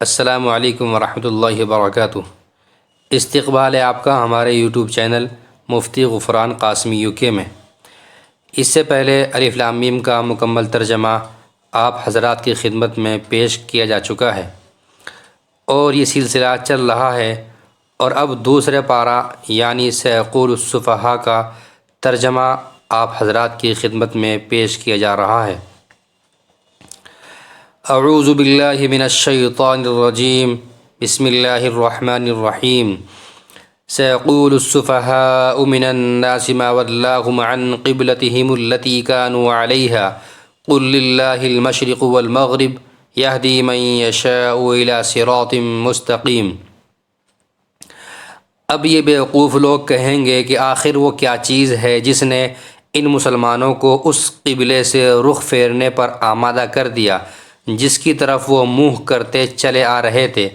السلام علیکم ورحمۃ اللہ وبرکاتہ۔ استقبال ہے آپ کا ہمارے YouTube channel Mufti Ghufran Qasmi you کے میں۔ اس سے پہلے الف لام میم کا مکمل ترجمہ آپ حضرات کی خدمت میں پیش کیا جا چکا ہے اور یہ سلسلہ چل رہا ہے، اور اب دوسرے پارہ یعنی سیقول السفہاء کا ترجمہ آپ حضرات کی خدمت میں پیش کیا جا رہا ہے۔ اعوذ باللہ من الشیطان الرجیم، بسم اللہ الرحمن الرحیم۔ سيقول السفهاء من الناس ما ولاهم عن قبلتهم التي كانوا عليها قل لله المشرق والمغرب يهدي من يشاء إلى صراط مستقيم۔ اب یہ بیوقوف لوگ کہیں گے کہ آخر وہ کیا چیز ہے جس نے ان مسلمانوں کو اس قبلے سے رخ پھیرنے پر آمادہ کر دیا جس کی طرف وہ منہ کرتے چلے آ رہے تھے۔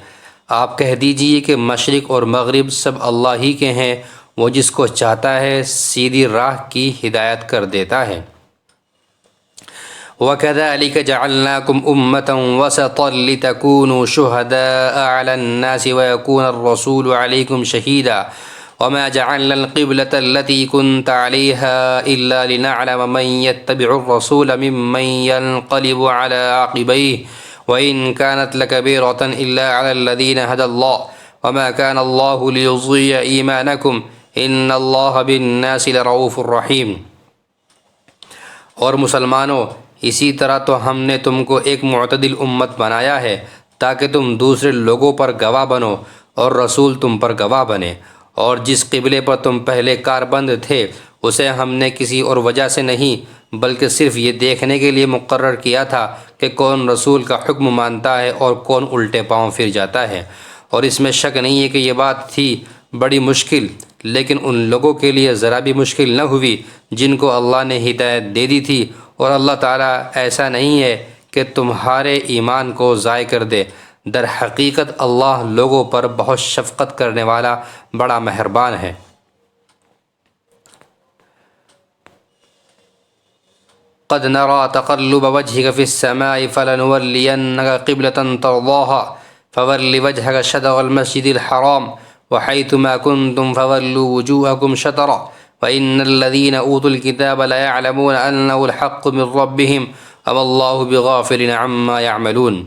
آپ کہہ دیجئے کہ مشرق اور مغرب سب اللہ ہی کے ہیں، وہ جس کو چاہتا ہے سیدھی راہ کی ہدایت کر دیتا ہے۔ وَكَذَلِكَ جَعَلْنَاكُمْ أُمَّةً وَسَطًا لِتَكُونُوا شُهَدَاءَ عَلَى النَّاسِ وَيَكُونَ الرَّسُولُ عَلَيْكُمْ شَهِيدًا وَمَا جَعَلْنَا الْقِبْلَةَ الَّتِي كُنْتَ عَلَيْهَا إِلَّا لِنَعْلَمَ مَن يَتَّبِعُ الرَّسُولَ مِمَّن يَنقَلِبُ عَلَى عَقِبَيْهِ وَإِن كَانَتْ لَكَبِيرَةً إِلَّا عَلَى الَّذِينَ هَدَى اللَّهُ وَمَا كَانَ اللَّهُ لِيُضِيعَ إِيمَانَكُمْ إِنَّ اللَّهَ بِالنَّاسِ لَرَءُوفٌ رَحِيمٌ۔ اور مسلمانوں، اسی طرح تو ہم نے تم کو ایک معتدل امت بنایا ہے تاکہ تم دوسرے لوگوں پر گواہ بنو اور رسول تم پر گواہ بنے، اور جس قبلے پر تم پہلے کاربند تھے اسے ہم نے کسی اور وجہ سے نہیں بلکہ صرف یہ دیکھنے کے لیے مقرر کیا تھا کہ کون رسول کا حکم مانتا ہے اور کون الٹے پاؤں پھر جاتا ہے۔ اور اس میں شک نہیں ہے کہ یہ بات تھی بڑی مشکل، لیکن ان لوگوں کے لیے ذرا بھی مشکل نہ ہوئی جن کو اللہ نے ہدایت دے دی تھی، اور اللہ تعالیٰ ایسا نہیں ہے کہ تمہارے ایمان کو ضائع کر دے۔ در حقیقت اللہ لوگوں پر بہت شفقت کرنے والا بڑا مہربان ہے۔ قد نرى تقلب وجهك في السماء فلنولينك قبلة ترضاها فول وجهك شطر المسجد الحرام وحيث ما كنتم فولوا وجوهكم شطره وإن الذين أوتوا الكتاب ليعلمون أنه الحق من ربهم وما الله بغافل عما يعملون۔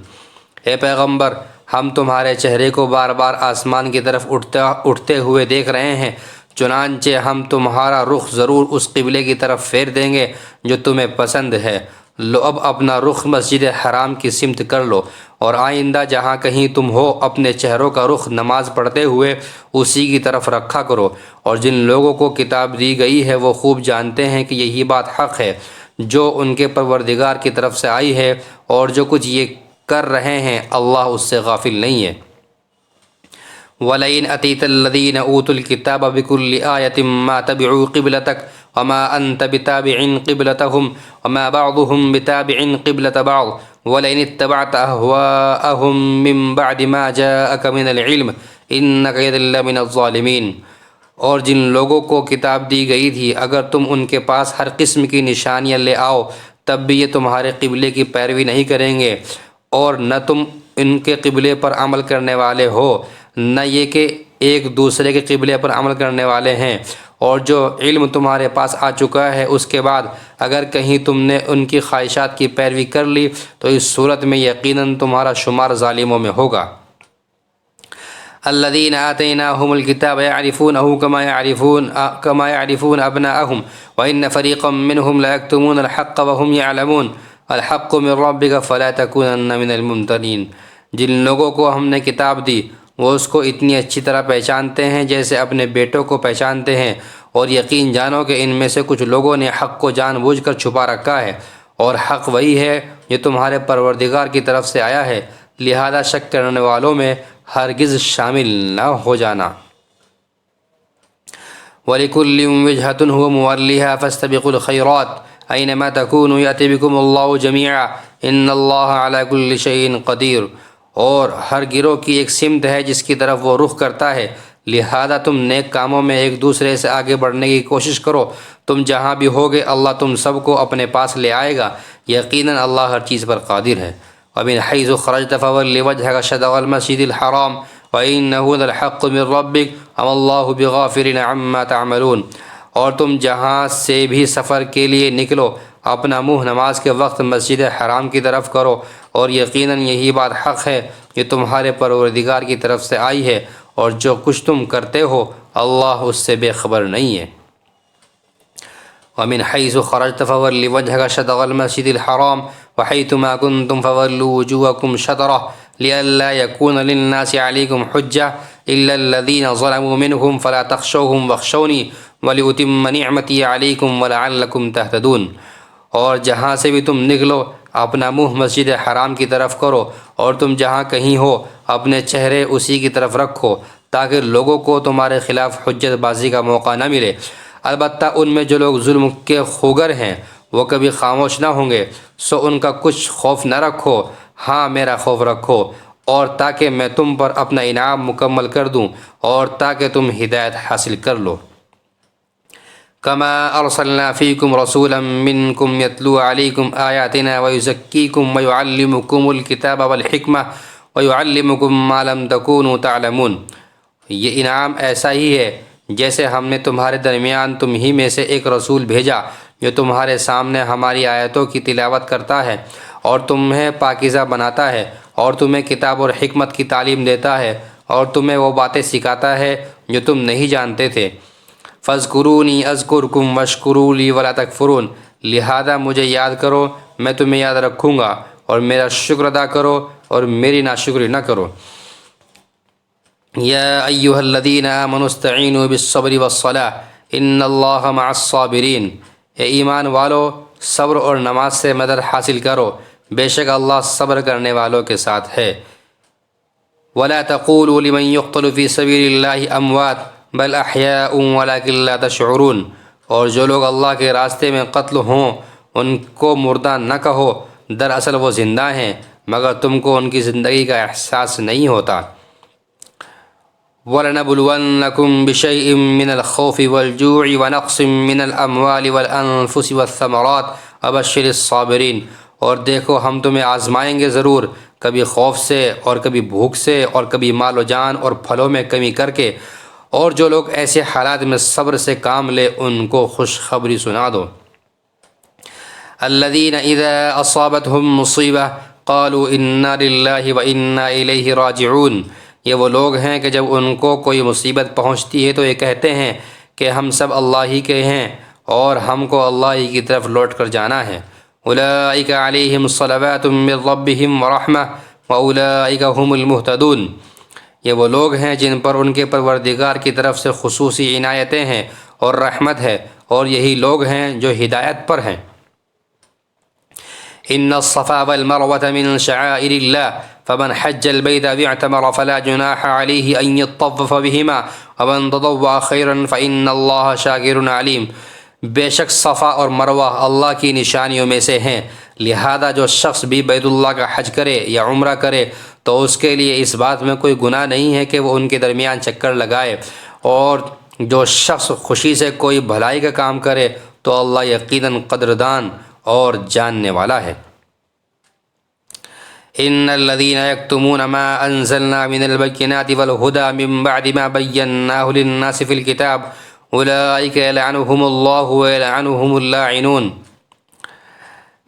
اے پیغمبر، ہم تمہارے چہرے کو بار بار آسمان کی طرف اٹھتے ہوئے دیکھ رہے ہیں، چنانچہ ہم تمہارا رخ ضرور اس قبلے کی طرف پھیر دیں گے جو تمہیں پسند ہے۔ لو اب اپنا رخ مسجد حرام کی سمت کر لو، اور آئندہ جہاں کہیں تم ہو اپنے چہروں کا رخ نماز پڑھتے ہوئے اسی کی طرف رکھا کرو۔ اور جن لوگوں کو کتاب دی گئی ہے وہ خوب جانتے ہیں کہ یہی بات حق ہے جو ان کے پروردگار کی طرف سے آئی ہے، اور جو کچھ یہ کر رہے ہیں اللہ اس سے غافل نہیں ہے۔ وَلَئِنْ أَتَيْتَ الَّذِينَ أُوتُوا الْكِتَابَ بِكُلِّ آيَةٍ مَا تَبِعُوا قِبْلَتَكَ وَمَا أَنْتَ بِتَابِعٍ قِبْلَتَهُمْ وَمَا بَعْضُهُمْ بِتَابِعٍ قِبْلَةَ بَعْضٍ وَلَئِنِ اتَّبَعْتَ أَهْوَاءَهُمْ مِنْ بَعْدِ مَا جَاءَكَ مِنَ الْعِلْمِ إِنَّكَ إِذًا لَّمِنَ الظَّالِمِينَ۔ اور جن لوگوں کو کتاب دی گئی تھی اگر تم ان کے پاس ہر قسم کی نشانیاں لے آؤ تب بھی یہ تمہارے قبلے کی پیروی نہیں کریں گے، اور نہ تم ان کے قبلے پر عمل کرنے والے ہو، نہ یہ کہ ایک دوسرے کے قبلے پر عمل کرنے والے ہیں۔ اور جو علم تمہارے پاس آ چکا ہے اس کے بعد اگر کہیں تم نے ان کی خواہشات کی پیروی کر لی تو اس صورت میں یقیناً تمہارا شمار ظالموں میں ہوگا۔ الذين آتيناهم الكتاب يعرفونه كما يعرفون أبناءهم وإن فريقا منهم لا يكتمون الحق وهم يعلمون الحق من ربك فلا تكونن من الممترين۔ جن لوگوں کو ہم نے کتاب دی وہ اس کو اتنی اچھی طرح پہچانتے ہیں جیسے اپنے بیٹوں کو پہچانتے ہیں، اور یقین جانو کہ ان میں سے کچھ لوگوں نے حق کو جان بوجھ کر چھپا رکھا ہے، اور حق وہی ہے جو تمہارے پروردگار کی طرف سے آیا ہے، لہذا شک کرنے والوں میں ہرگز شامل نہ ہو جانا۔ وَلِكُلٍّ وِجْهَةٌ هُوَ مُوَلِّيهَا فَاسْتَبِقُوا الْخَيْرَاتِ أَيْنَمَا تَكُونُوا يَأْتِ بِكُمُ اللَّهُ جَمِيعًا إِنَّ اللَّهَ عَلَى كُلِّ شَيْءٍ قَدِيرٌ۔ اور ہر گروہ کی ایک سمت ہے جس کی طرف وہ رخ کرتا ہے، لہذا تم نیک کاموں میں ایک دوسرے سے آگے بڑھنے کی کوشش کرو، تم جہاں بھی ہوگے اللہ تم سب کو اپنے پاس لے آئے گا، یقیناً اللہ ہر چیز پر قادر ہے۔ ومن حيث خرجت فول وجهك شطر المسجد الحرام وإنه للحق من ربك وما الله بغافل عما تعملون۔ اور تم جہاں سے بھی سفر کے لیے نکلو اپنا منہ نماز کے وقت مسجد حرام کی طرف کرو، اور یقیناً یہی بات حق ہے کہ تمہارے پروردگار کی طرف سے آئی ہے، اور جو کچھ تم کرتے ہو اللہ اس سے بے خبر نہیں ہے۔ ومن حيث خرجت فول وجهك شطر المسجد الحرام وحيثما كنتم فولوا وجوهكم شطره لئلا يكون للناس عليكم حجة إلا الذين ظلموا منهم فلا تخشوهم واخشوني ولأتم نعمتي عليكم ولعلكم تهتدون۔ اور جہاں سے بھی تم نکلو اپنا منہ مسجد حرام کی طرف کرو، اور تم جہاں کہیں ہو اپنے چہرے اسی کی طرف رکھو تاکہ لوگوں کو تمہارے خلاف حجت بازی کا موقع نہ ملے۔ البتہ ان میں جو لوگ ظلم کے خوگر ہیں وہ کبھی خاموش نہ ہوں گے، سو ان کا کچھ خوف نہ رکھو، ہاں میرا خوف رکھو، اور تاکہ میں تم پر اپنا انعام مکمل کر دوں اور تاکہ تم ہدایت حاصل کر لو۔ کما ارسلنا فیکم رسولا منکم یتلو علیکم آیاتنا ویزکیکم ویعلمکم الکتاب والحکمہ ویعلمکم ما لم تکونوا تعلمون۔ یہ انعام ایسا ہی ہے جیسے ہم نے تمہارے درمیان تم ہی میں سے ایک رسول بھیجا جو تمہارے سامنے ہماری آیتوں کی تلاوت کرتا ہے اور تمہیں پاکیزہ بناتا ہے اور تمہیں کتاب اور حکمت کی تعلیم دیتا ہے اور تمہیں وہ باتیں سکھاتا ہے جو تم نہیں جانتے تھے۔ فاذکرونی اذکرکم واشکروا لی ولا تکفرون، لہذا مجھے یاد کرو میں تمہیں یاد رکھوں گا، اور میرا شکر ادا کرو اور میری ناشکری نہ کرو۔ یا ایھا الذین آمنوا استعینوا بالصبر والصلاۃ ان اللہ مع الصابرین، اے ایمان والو صبر اور نماز سے مدد حاصل کرو، بے شک اللہ صبر کرنے والوں کے ساتھ ہے۔ ولا تقولوا لمن يقتل في سبيل الله اموات بل احیاء ولكن لا تشعرون، اور جو لوگ اللہ کے راستے میں قتل ہوں ان کو مردہ نہ کہو، دراصل وہ زندہ ہیں مگر تم کو ان کی زندگی کا احساس نہیں ہوتا۔ وَلَنَبْلُوَنَّكُمْ بِشَيْءٍ مِّنَ الْخَوْفِ وَالْجُوعِ وَنَقْصٍ مِّنَ الْأَمْوَالِ وَالْأَنفُسِ وَالثَّمَرَاتِ وَبَشِّرِ الصَّابِرِينَ، اور دیکھو ہم تمہیں آزمائیں گے ضرور، کبھی خوف سے اور کبھی بھوک سے اور کبھی مال و جان اور پھلوں میں کمی کر کے، اور جو لوگ ایسے حالات میں صبر سے کام لے ان کو خوشخبری سنا دو۔ الَّذِينَ إِذَا أَصَابَتْهُم مُّصِيبَةٌ قَالُوا إِنَّا لِلَّهِ وَإِنَّا إِلَيْهِ رَاجِعُونَ، یہ وہ لوگ ہیں کہ جب ان کو کوئی مصیبت پہنچتی ہے تو یہ کہتے ہیں کہ ہم سب اللہ ہی کے ہیں اور ہم کو اللہ ہی کی طرف لوٹ کر جانا ہے۔ اولئک علیہم صلوات من ربہم ورحمہ واولئک هم المہتدون، یہ وہ لوگ ہیں جن پر ان کے پروردگار کی طرف سے خصوصی عنایتیں ہیں اور رحمت ہے، اور یہی لوگ ہیں جو ہدایت پر ہیں۔ ان الصفا والمروة من شعائر الله فمن حج البيت واعتمر فلا جناح عليه ان يطوف بهما ومن تطوع خيرا فان الله شاكر عليم، بے شک صفا اور مروہ اللہ کی نشانیوں میں سے ہیں، لہذا جو شخص بھی بیت اللہ کا حج کرے یا عمرہ کرے تو اس کے لیے اس بات میں کوئی گناہ نہیں ہے کہ وہ ان کے درمیان چکر لگائے، اور جو شخص خوشی سے کوئی بھلائی کا کام کرے تو اللہ یقیناً قدردان اور جاننے والا ہے۔ ان الذين يكتمون ما انزلنا من البينات والهدى من بعد ما بيناه للناس في الكتاب اولئك يلعنهم الله ويلعنهم اللاعنون،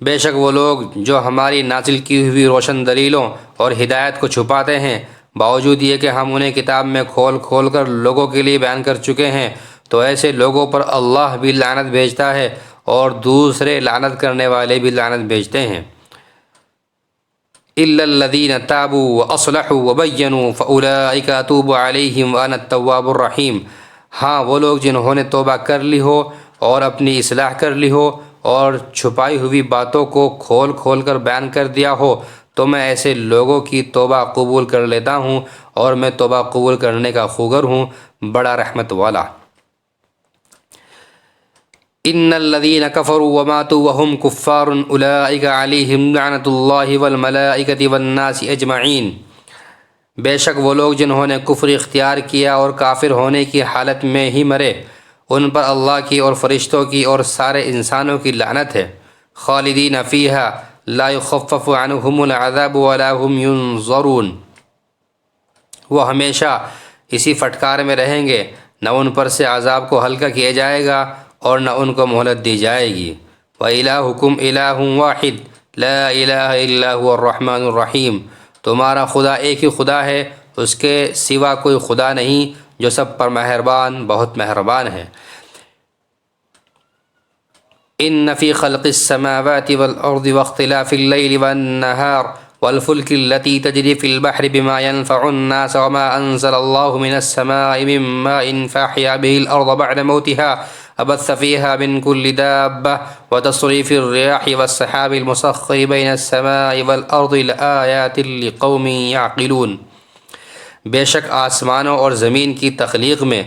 بے شک وہ لوگ جو ہماری نازل کی ہوئی روشن دلیلوں اور ہدایت کو چھپاتے ہیں باوجود یہ کہ ہم انہیں کتاب میں کھول کھول کر لوگوں کے لیے بیان کر چکے ہیں، تو ایسے لوگوں پر اللہ بھی لعنت بھیجتا ہے اور دوسرے لعنت کرنے والے بھی لعنت بھیجتے ہیں۔ الا الذين تابوا واصلحوا وبينوا فاولئك اتوب عليهم وانا التواب الرحيم، ہاں وہ لوگ جنہوں نے توبہ کر لی ہو اور اپنی اصلاح کر لی ہو اور چھپائی ہوئی باتوں کو کھول کھول کر بیان کر دیا ہو تو میں ایسے لوگوں کی توبہ قبول کر لیتا ہوں اور میں توبہ قبول کرنے کا خوگر ہوں، بڑا رحمت والا۔ ان الذين كفروا وماتوا وهم كفار اولئك عليهم لعنة الله والملائكة والناس اجمعين، بے شک وہ لوگ جنہوں نے کفر اختیار کیا اور کافر ہونے کی حالت میں ہی مرے ان پر اللہ کی اور فرشتوں کی اور سارے انسانوں کی لعنت ہے۔ خالدین فیہا لا يخفف عنهم العذاب ولا هم ينظرون، وہ ہمیشہ اسی پھٹکار میں رہیں گے، نہ ان پر سے عذاب کو ہلکا کیا جائے گا اور نہ ان کو مہلت دی جائے گی۔ وَإِلَٰهُكُمْ إِلَٰهٌ وَاحِدٌ لَا إِلَٰهَ إِلَّا هُوَ الرَّحْمَٰنُ الرَّحِيمُ، تمہارا خدا ایک ہی خدا ہے، اس کے سوا کوئی خدا نہیں جو سب پر مہربان بہت مہربان ہے۔ إِنَّ فِي خَلْقِ السَّمَاوَاتِ وَالْأَرْضِ وَاخْتِلَافِ اللَّيْلِ وَالنَّهَارِ وَالْفُلْكِ الَّتِي تَجْرِي فِي الْبَحْرِ بِمَا يَنْفَعُ النَّاسَ وَمَا أَنزَلَ اللَّهُ مِنَ السَّمَاءِ مِن مَّاءٍ فَأَحْيَا بِهِ الْأَرْضَ بَعْدَ مَوْتِهَا وبث فيها من كل دابة وتصريف الرياح والسحاب المسخر بين السماء والأرض لآيات لقوم يعقلون، بے شک آسمانوں اور زمین کی تخلیق میں،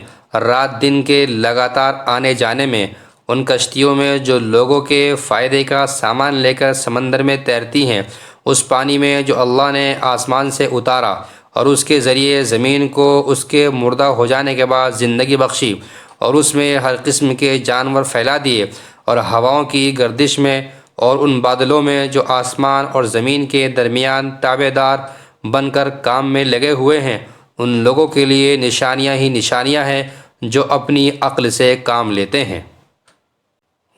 رات دن کے لگاتار آنے جانے میں، ان کشتیوں میں جو لوگوں کے فائدے کا سامان لے کر سمندر میں تیرتی ہیں، اس پانی میں جو اللہ نے آسمان سے اتارا اور اس کے ذریعے زمین کو اس کے مردہ ہو جانے کے بعد زندگی بخشی، اور اس میں ہر قسم کے جانور پھیلا دیے، اور ہواؤں کی گردش میں اور ان بادلوں میں جو آسمان اور زمین کے درمیان تابع دار بن کر کام میں لگے ہوئے ہیں، ان لوگوں کے لیے نشانیاں ہی نشانیاں ہیں جو اپنی عقل سے کام لیتے ہیں۔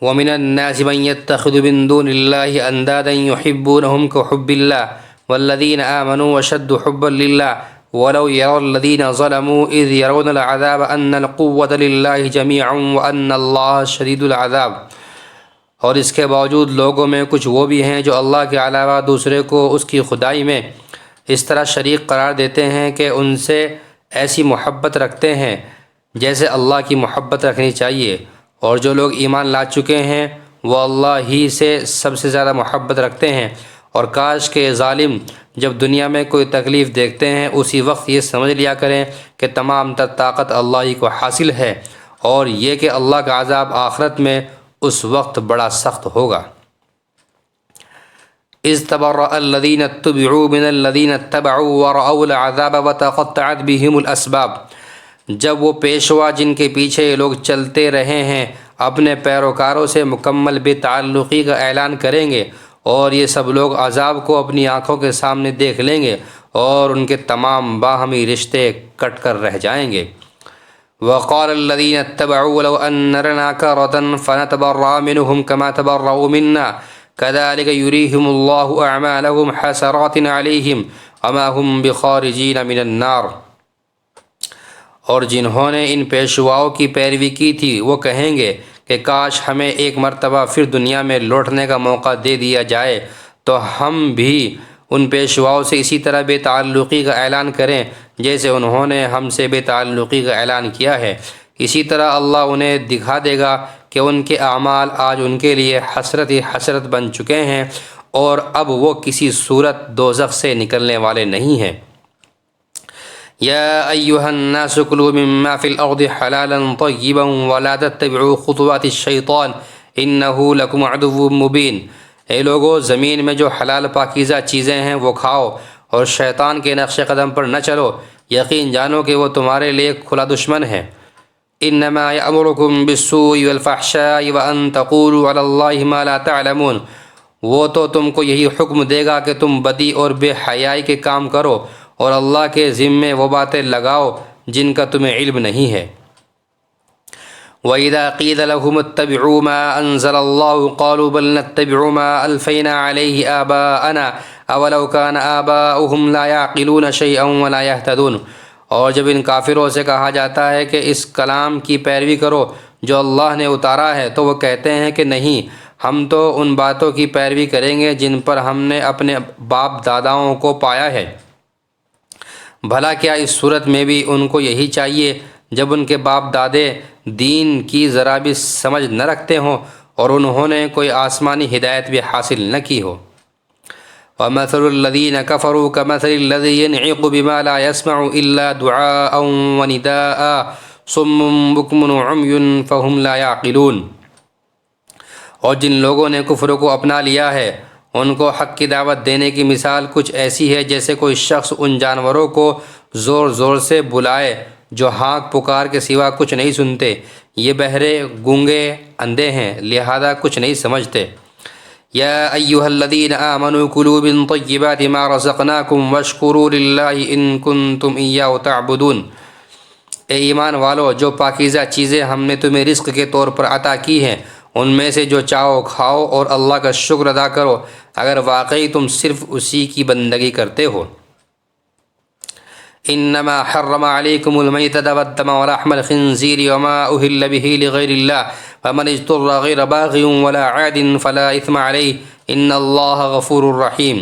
وَمِنَ النَّاسِ مَن يَتَّخِذُ مِن دُونِ اللَّهِ أَندَادًا يُحِبُّونَهُمْ كَحُبِّ اللَّهِ وَالَّذِينَ آمَنُوا أَشَدُّ حُبًّا لِلَّهِ وَلَوْ يَرَى الَّذِينَ ظَلَمُوا إِذْ يَرَوْنَ الْعَذَابَ أَنَّ الْقُوَّةَ لِلَّهِ جَمِيعًا وَأَنَّ اللَّهَ شَدِيدُ الْعَذَابِ، اور اس کے باوجود لوگوں میں کچھ وہ بھی ہیں جو اللہ کے علاوہ دوسرے کو اس کی خدائی میں اس طرح شریک قرار دیتے ہیں کہ ان سے ایسی محبت رکھتے ہیں جیسے اللہ کی محبت رکھنی چاہیے، اور جو لوگ ایمان لا چکے ہیں وہ اللہ ہی سے سب سے زیادہ محبت رکھتے ہیں، اور کاش کہ ظالم جب دنیا میں کوئی تکلیف دیکھتے ہیں اسی وقت یہ سمجھ لیا کریں کہ تمام تر طاقت اللہ ہی کو حاصل ہے، اور یہ کہ اللہ کا عذاب آخرت میں اس وقت بڑا سخت ہوگا۔ اذ تبرأ الذین اتبعوا من الذین اتبعوا ورأوا العذاب وتقطعت بهم الاسباب، جب وہ پیشوا جن کے پیچھے یہ لوگ چلتے رہے ہیں اپنے پیروکاروں سے مکمل بے تعلقی کا اعلان کریں گے، اور یہ سب لوگ عذاب کو اپنی آنکھوں کے سامنے دیکھ لیں گے، اور ان کے تمام باہمی رشتے کٹ کر رہ جائیں گے۔ وقال الذين اتبعوا لو أن لنا كرة فنتبرأ منهم كما تبرأوا منا كذلك يريهم الله أعمالهم حسرات عليهم وما هم بخارجين من النار، اور جنہوں نے ان پیشواؤں کی پیروی کی تھی وہ کہیں گے کہ کاش ہمیں ایک مرتبہ پھر دنیا میں لوٹنے کا موقع دے دیا جائے تو ہم بھی ان پیشواؤں سے اسی طرح بے تعلقی کا اعلان کریں جیسے انہوں نے ہم سے بے تعلقی کا اعلان کیا ہے۔ اسی طرح اللہ انہیں دکھا دے گا کہ ان کے اعمال آج ان کے لیے حسرت ہی حسرت بن چکے ہیں، اور اب وہ کسی صورت دوزخ سے نکلنے والے نہیں ہیں۔ یا ایھا الناس کلوا مما فی الارض حلالا طیبا ولا تتبعوا خطوات الشیطان انہ لکم عدو مبین، اے لوگو زمین میں جو حلال پاکیزہ چیزیں ہیں وہ کھاؤ اور شیطان کے نقش قدم پر نہ چلو، یقین جانو کہ وہ تمہارے لیے کھلا دشمن ہے۔ انما یأمرکم بالسوء والفحشاء وان تقولوا علی اللہ ما لا تعلمون، وہ تو تم کو یہی حکم دے گا کہ تم بدی اور بے حیائی کے کام کرو اور اللہ کے ذمے وہ باتیں لگاؤ جن کا تمہیں علم نہیں ہے۔ وَإِذَا قِيلَ لَهُمُ اتَّبِعُوا مَا أَنزَلَ اللَّهُ قَالُوا بَلْ نَتَّبِعُ مَا أَلْفَيْنَا عَلَيْهِ آبَاءَنَا أَوَلَوْ كَانَ آبَاؤُهُمْ لَا يَعْقِلُونَ شَيْئًا وَلَا يَهْتَدُونَ، اور جب ان کافروں سے کہا جاتا ہے کہ اس کلام کی پیروی کرو جو اللہ نے اتارا ہے تو وہ کہتے ہیں کہ نہیں، ہم تو ان باتوں کی پیروی کریں گے جن پر ہم نے اپنے باپ داداؤں کو پایا ہے۔ بھلا کیا اس صورت میں بھی ان کو یہی چاہیے جب ان کے باپ دادے دین کی ذرا بھی سمجھ نہ رکھتے ہوں اور انہوں نے کوئی آسمانی ہدایت بھی حاصل نہ کی ہو۔ وَمَثَلُ الَّذِينَ كَفَرُوا كَمَثَلِ الَّذِي يَنْعِقُ بِمَا لَا يَسْمَعُ إِلَّا دُعَاءً وَنِدَاءً صُمٌّ بُكْمٌ عُمْيٌ فَهُمْ لَا يَعْقِلُونَ، اور جن لوگوں نے کفر کو اپنا لیا ہے ان کو حق کی دعوت دینے کی مثال کچھ ایسی ہے جیسے کوئی شخص ان جانوروں کو زور زور سے بلائے جو ہانک پکار کے سوا کچھ نہیں سنتے، یہ بہرے گونگے اندھے ہیں لہذا کچھ نہیں سمجھتے۔ یا ایھا الذین آمنوا کلوا من طیبات ما رزقناکم واشکروا للہ ان کنتم ایاہ تعبدون۔ اے ایمان والو، جو پاکیزہ چیزیں ہم نے تمہیں رزق کے طور پر عطا کی ہیں ان میں سے جو چاہو کھاؤ اور اللہ کا شکر ادا کرو اگر واقعی تم صرف اسی کی بندگی کرتے ہو۔ انما حرم علیکم المیتۃ والدم ولحم الخنزیر وما اہل بہ لغیر اللہ فمن اضطر غیر باغ ولا عاد فلا اثم علیہ ان اللہ غفور رحیم۔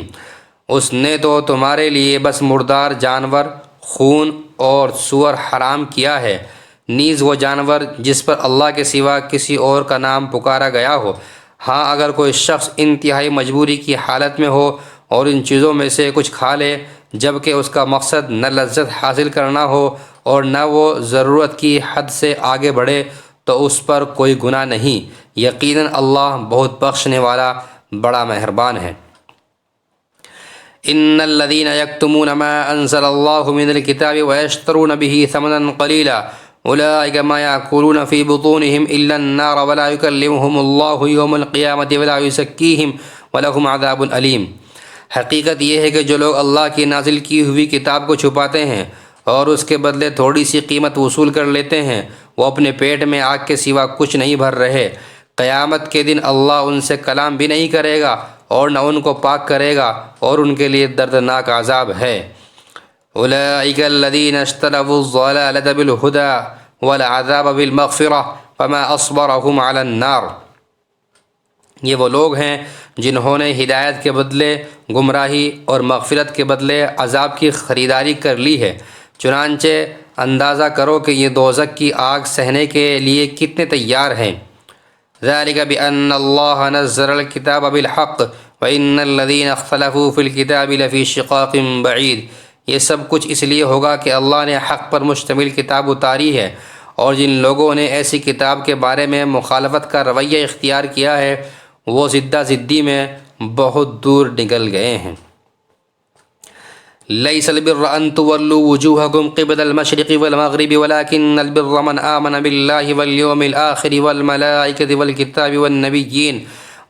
اس نے تو تمہارے لیے بس مردار جانور، خون اور سور حرام کیا ہے، نیز وہ جانور جس پر اللہ کے سوا کسی اور کا نام پکارا گیا ہو۔ ہاں اگر کوئی شخص انتہائی مجبوری کی حالت میں ہو اور ان چیزوں میں سے کچھ کھا لے جبکہ اس کا مقصد نہ لذت حاصل کرنا ہو اور نہ وہ ضرورت کی حد سے آگے بڑھے تو اس پر کوئی گناہ نہیں، یقیناً اللہ بہت بخشنے والا بڑا مہربان ہے۔ ان الذين يكتمون ما انزل الله من الكتاب ويشترون به ثمنا قليلا اولئك ما يأكلون في بطونهم الا النار ولا يكلمهم الله يوم القيامة ولا يزكيهم ولهم عذاب أليم۔ حقیقت یہ ہے کہ جو لوگ اللہ کی نازل کی ہوئی کتاب کو چھپاتے ہیں اور اس کے بدلے تھوڑی سی قیمت وصول کر لیتے ہیں، وہ اپنے پیٹ میں آگ کے سوا کچھ نہیں بھر رہے۔ قیامت کے دن اللہ ان سے کلام بھی نہیں کرے گا اور نہ ان کو پاک کرے گا اور ان کے لیے دردناک عذاب ہے۔ اولئک الذین اشتروا الضلالة بالہدى والعذاب بالمغفرة فما اصبرهم علی النار۔ یہ وہ لوگ ہیں جنہوں نے ہدایت کے بدلے گمراہی اور مغفرت کے بدلے عذاب کی خریداری کر لی ہے، چنانچہ اندازہ کرو کہ یہ دوزخ کی آگ سہنے کے لیے کتنے تیار ہیں۔ ذلك بأن الله نزل الكتاب بالحق وإن الذين اختلفوا في الكتاب لفي شقاق بعيد۔ یہ سب کچھ اس لیے ہوگا کہ اللہ نے حق پر مشتمل کتاب اتاری ہے اور جن لوگوں نے ایسی کتاب کے بارے میں مخالفت کا رویہ اختیار کیا ہے وہ زدہ زدی میں بہت دور نکل گئے ہیں۔ ليس البر أن تولوا وجوهكم قبل المشرق والمغرب ولكن البر من آمن بالله واليوم الآخر والملائكة والكتاب والنبيين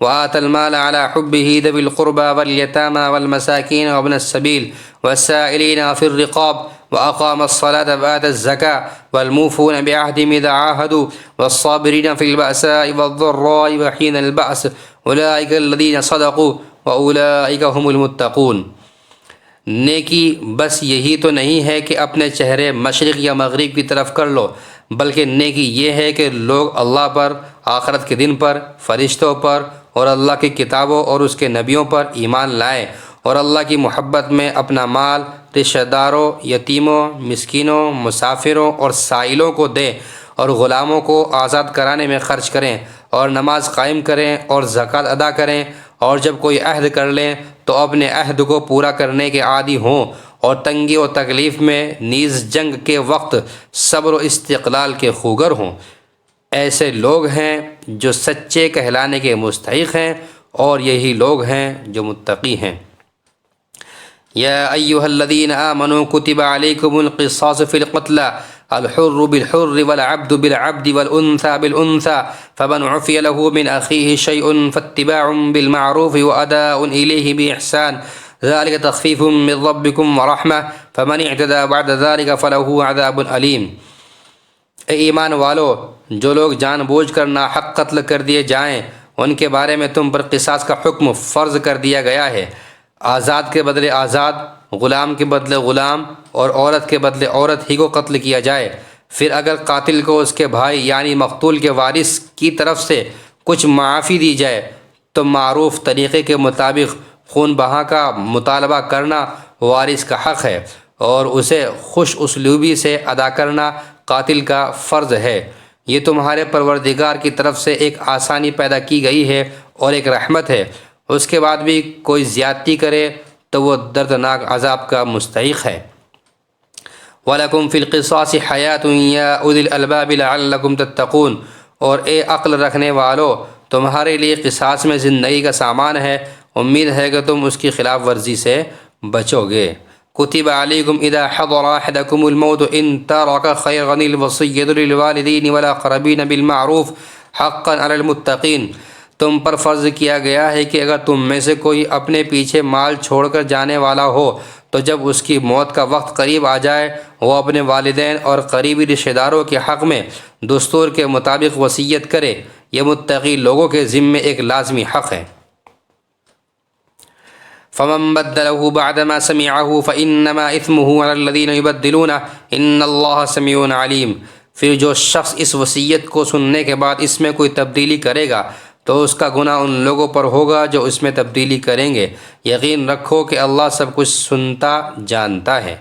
وآتى المال على حبه ذوي القربى واليتامى والمساكين وابن السبيل والسائلين في الرقاب وأقام الصلاة وآتى الزكاة والموفون بعهدهم إذا عاهدوا والصابرين في البأساء والضراء وحين البأس أولئك الذين صدقوا وأولئك هم المتقون۔ نیکی بس یہی تو نہیں ہے کہ اپنے چہرے مشرق یا مغرب کی طرف کر لو، بلکہ نیکی یہ ہے کہ لوگ اللہ پر، آخرت کے دن پر، فرشتوں پر اور اللہ کی کتابوں اور اس کے نبیوں پر ایمان لائیں اور اللہ کی محبت میں اپنا مال رشتہ داروں، یتیموں، مسکینوں، مسافروں اور سائلوں کو دیں اور غلاموں کو آزاد کرانے میں خرچ کریں اور نماز قائم کریں اور زکوٰۃ ادا کریں، اور جب کوئی عہد کر لیں تو اپنے عہد کو پورا کرنے کے عادی ہوں اور تنگی و تکلیف میں نیز جنگ کے وقت صبر و استقلال کے خوگر ہوں۔ ایسے لوگ ہیں جو سچے کہلانے کے مستحق ہیں اور یہی لوگ ہیں جو متقی ہیں۔ یا ایھا الذین آمنوا کتب علیکم القصاص فی القتلى الحر بالحر والعبد بالعبد والأنثى بالأنثى فمن عفي له من أخيه شيء فاتباع بالمعروف وأداء إليه بإحسان ذلك تخفيف من ربكم ورحمة فمن اعتدى بعد ذلك فله عذاب أليم۔ اے ایمان والو، جو لوگ جان بوجھ کر ناحق قتل کر دیے جائیں ان کے بارے میں تم پر قصاص کا حکم فرض کر دیا گیا ہے۔ آزاد کے بدلے آزاد، غلام کے بدلے غلام اور عورت کے بدلے عورت ہی کو قتل کیا جائے۔ پھر اگر قاتل کو اس کے بھائی یعنی مقتول کے وارث کی طرف سے کچھ معافی دی جائے تو معروف طریقے کے مطابق خون بہا کا مطالبہ کرنا وارث کا حق ہے اور اسے خوش اسلوبی سے ادا کرنا قاتل کا فرض ہے۔ یہ تمہارے پروردگار کی طرف سے ایک آسانی پیدا کی گئی ہے اور ایک رحمت ہے۔ اس کے بعد بھی کوئی زیادتی کرے تو وہ دردناک عذاب کا مستحق ہے۔ وَلَكُمْ فِي الْقِصَاصِ حَيَاةٌ يَا أُولِي الْأَلْبَابِ لَعَلَّكُمْ تَتَّقُونَ۔ اور اے عقل رکھنے والو، تمہارے لیے قصاص میں زندگی کا سامان ہے، امید ہے کہ تم اس کی خلاف ورزی سے بچو گے۔ كتب عليكم إذا حضر أحدكم الموت إن ترك خيرا الوصية للوالدين والأقربين بالمعروف حقا على المتقين۔ تم پر فرض کیا گیا ہے کہ اگر تم میں سے کوئی اپنے پیچھے مال چھوڑ کر جانے والا ہو تو جب اس کی موت کا وقت قریب آ جائے وہ اپنے والدین اور قریبی رشتہ داروں کے حق میں دستور کے مطابق وصیت کرے، یہ متقی لوگوں کے ذمے ایک لازمی حق ہے۔ فمن بدله بعدما سمعه فإنما إثمه على الذين يبدلونه إن الله سميع عليم۔ پھر جو شخص اس وصیت کو سننے کے بعد اس میں کوئی تبدیلی کرے گا تو اس کا گناہ ان لوگوں پر ہوگا جو اس میں تبدیلی کریں گے، یقین رکھو کہ اللہ سب کچھ سنتا جانتا ہے۔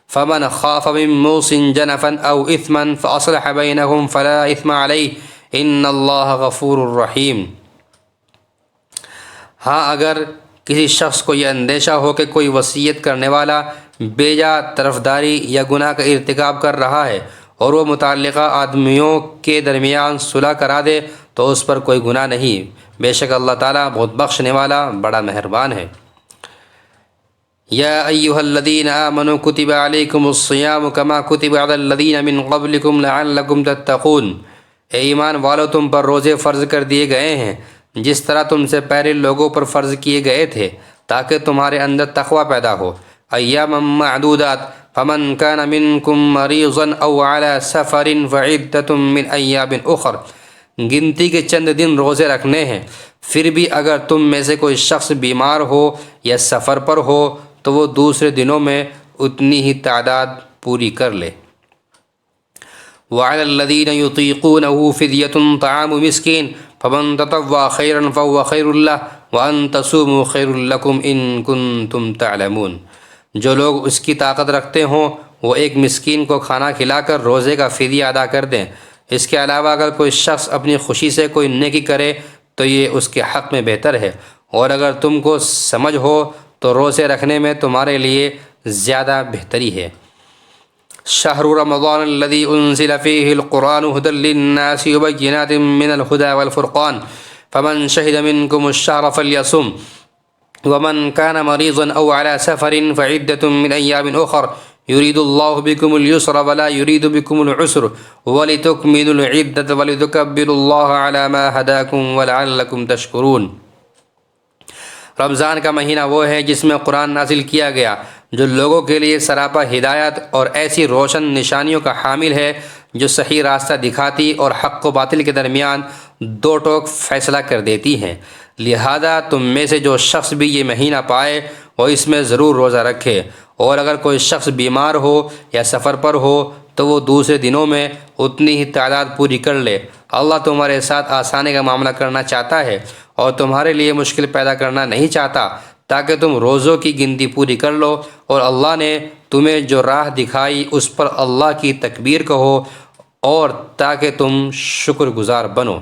فمن خاف من موص جنفا او اثما فاصلح بینہم فلا اثم علیہ ان اللہ غفور رحیم۔ ہاں اگر کسی شخص کو یہ اندیشہ ہو کہ کوئی وصیت کرنے والا بیجا طرفداری یا گناہ کا ارتکاب کر رہا ہے اور وہ متعلقہ آدمیوں کے درمیان صلح کرا دے تو اس پر کوئی گناہ نہیں، بے شک اللہ تعالیٰ بہت بخشنے والا بڑا مہربان ہے۔ یا ایہا الذین آمنوا کتب علیکم الصیام کما کتب علی الذین من قبلکم لعلکم تتقون۔ اے ایمان والو، تم پر روزے فرض کر دیے گئے ہیں جس طرح تم سے پہلے لوگوں پر فرض کیے گئے تھے تاکہ تمہارے اندر تقوی پیدا ہو۔ ایاما معدودات فمن کان منکم مریضا او علی سفر فعدۃ من ایام اخر۔ گنتی کے چند دن روزے رکھنے ہیں، پھر بھی اگر تم میں سے کوئی شخص بیمار ہو یا سفر پر ہو تو وہ دوسرے دنوں میں اتنی ہی تعداد پوری کر لے۔ وعلی الذین یطیقونہ فدیۃ طعام مسکین فمن تطوع خیرا فهو خیر لہ وان تصوموا خیر لکم ان کنتم تعلمون۔ جو لوگ اس کی طاقت رکھتے ہوں وہ ایک مسکین کو کھانا کھلا کر روزے کا فدیہ ادا کر دیں۔ اس کے علاوہ اگر کوئی شخص اپنی خوشی سے کوئی نیکی کرے تو یہ اس کے حق میں بہتر ہے، اور اگر تم کو سمجھ ہو تو روزے رکھنے میں تمہارے لیے زیادہ بہتری ہے۔ شہر رمضان الذی انزل فیہ القرآن ھدی للناس وبینات من الھدی والفرقان فمن شہد منکم الشہر فلیصم ومن کان مریضا او علی سفر فعدۃ من ایام اخر یرید اللہ بکم اليسر ولا یرید بکم العسر ولتکملوا العدۃ ولتکبروا اللہ علی ما ھداکم ولعلکم تشکرون۔ رمضان کا مہینہ وہ ہے جس میں قرآن نازل کیا گیا جو لوگوں کے لیے سراپا ہدایت اور ایسی روشن نشانیوں کا حامل ہے جو صحیح راستہ دکھاتی اور حق و باطل کے درمیان دو ٹوک فیصلہ کر دیتی ہیں۔ لہذا تم میں سے جو شخص بھی یہ مہینہ پائے وہ اس میں ضرور روزہ رکھے، اور اگر کوئی شخص بیمار ہو یا سفر پر ہو تو وہ دوسرے دنوں میں اتنی ہی تعداد پوری کر لے۔ اللہ تمہارے ساتھ آسانی کا معاملہ کرنا چاہتا ہے اور تمہارے لیے مشکل پیدا کرنا نہیں چاہتا، تاکہ تم روزوں کی گنتی پوری کر لو، اور اللہ نے تمہیں جو راہ دکھائی اس پر اللہ کی تکبیر کہو، اور تاکہ تم شکر گزار بنو۔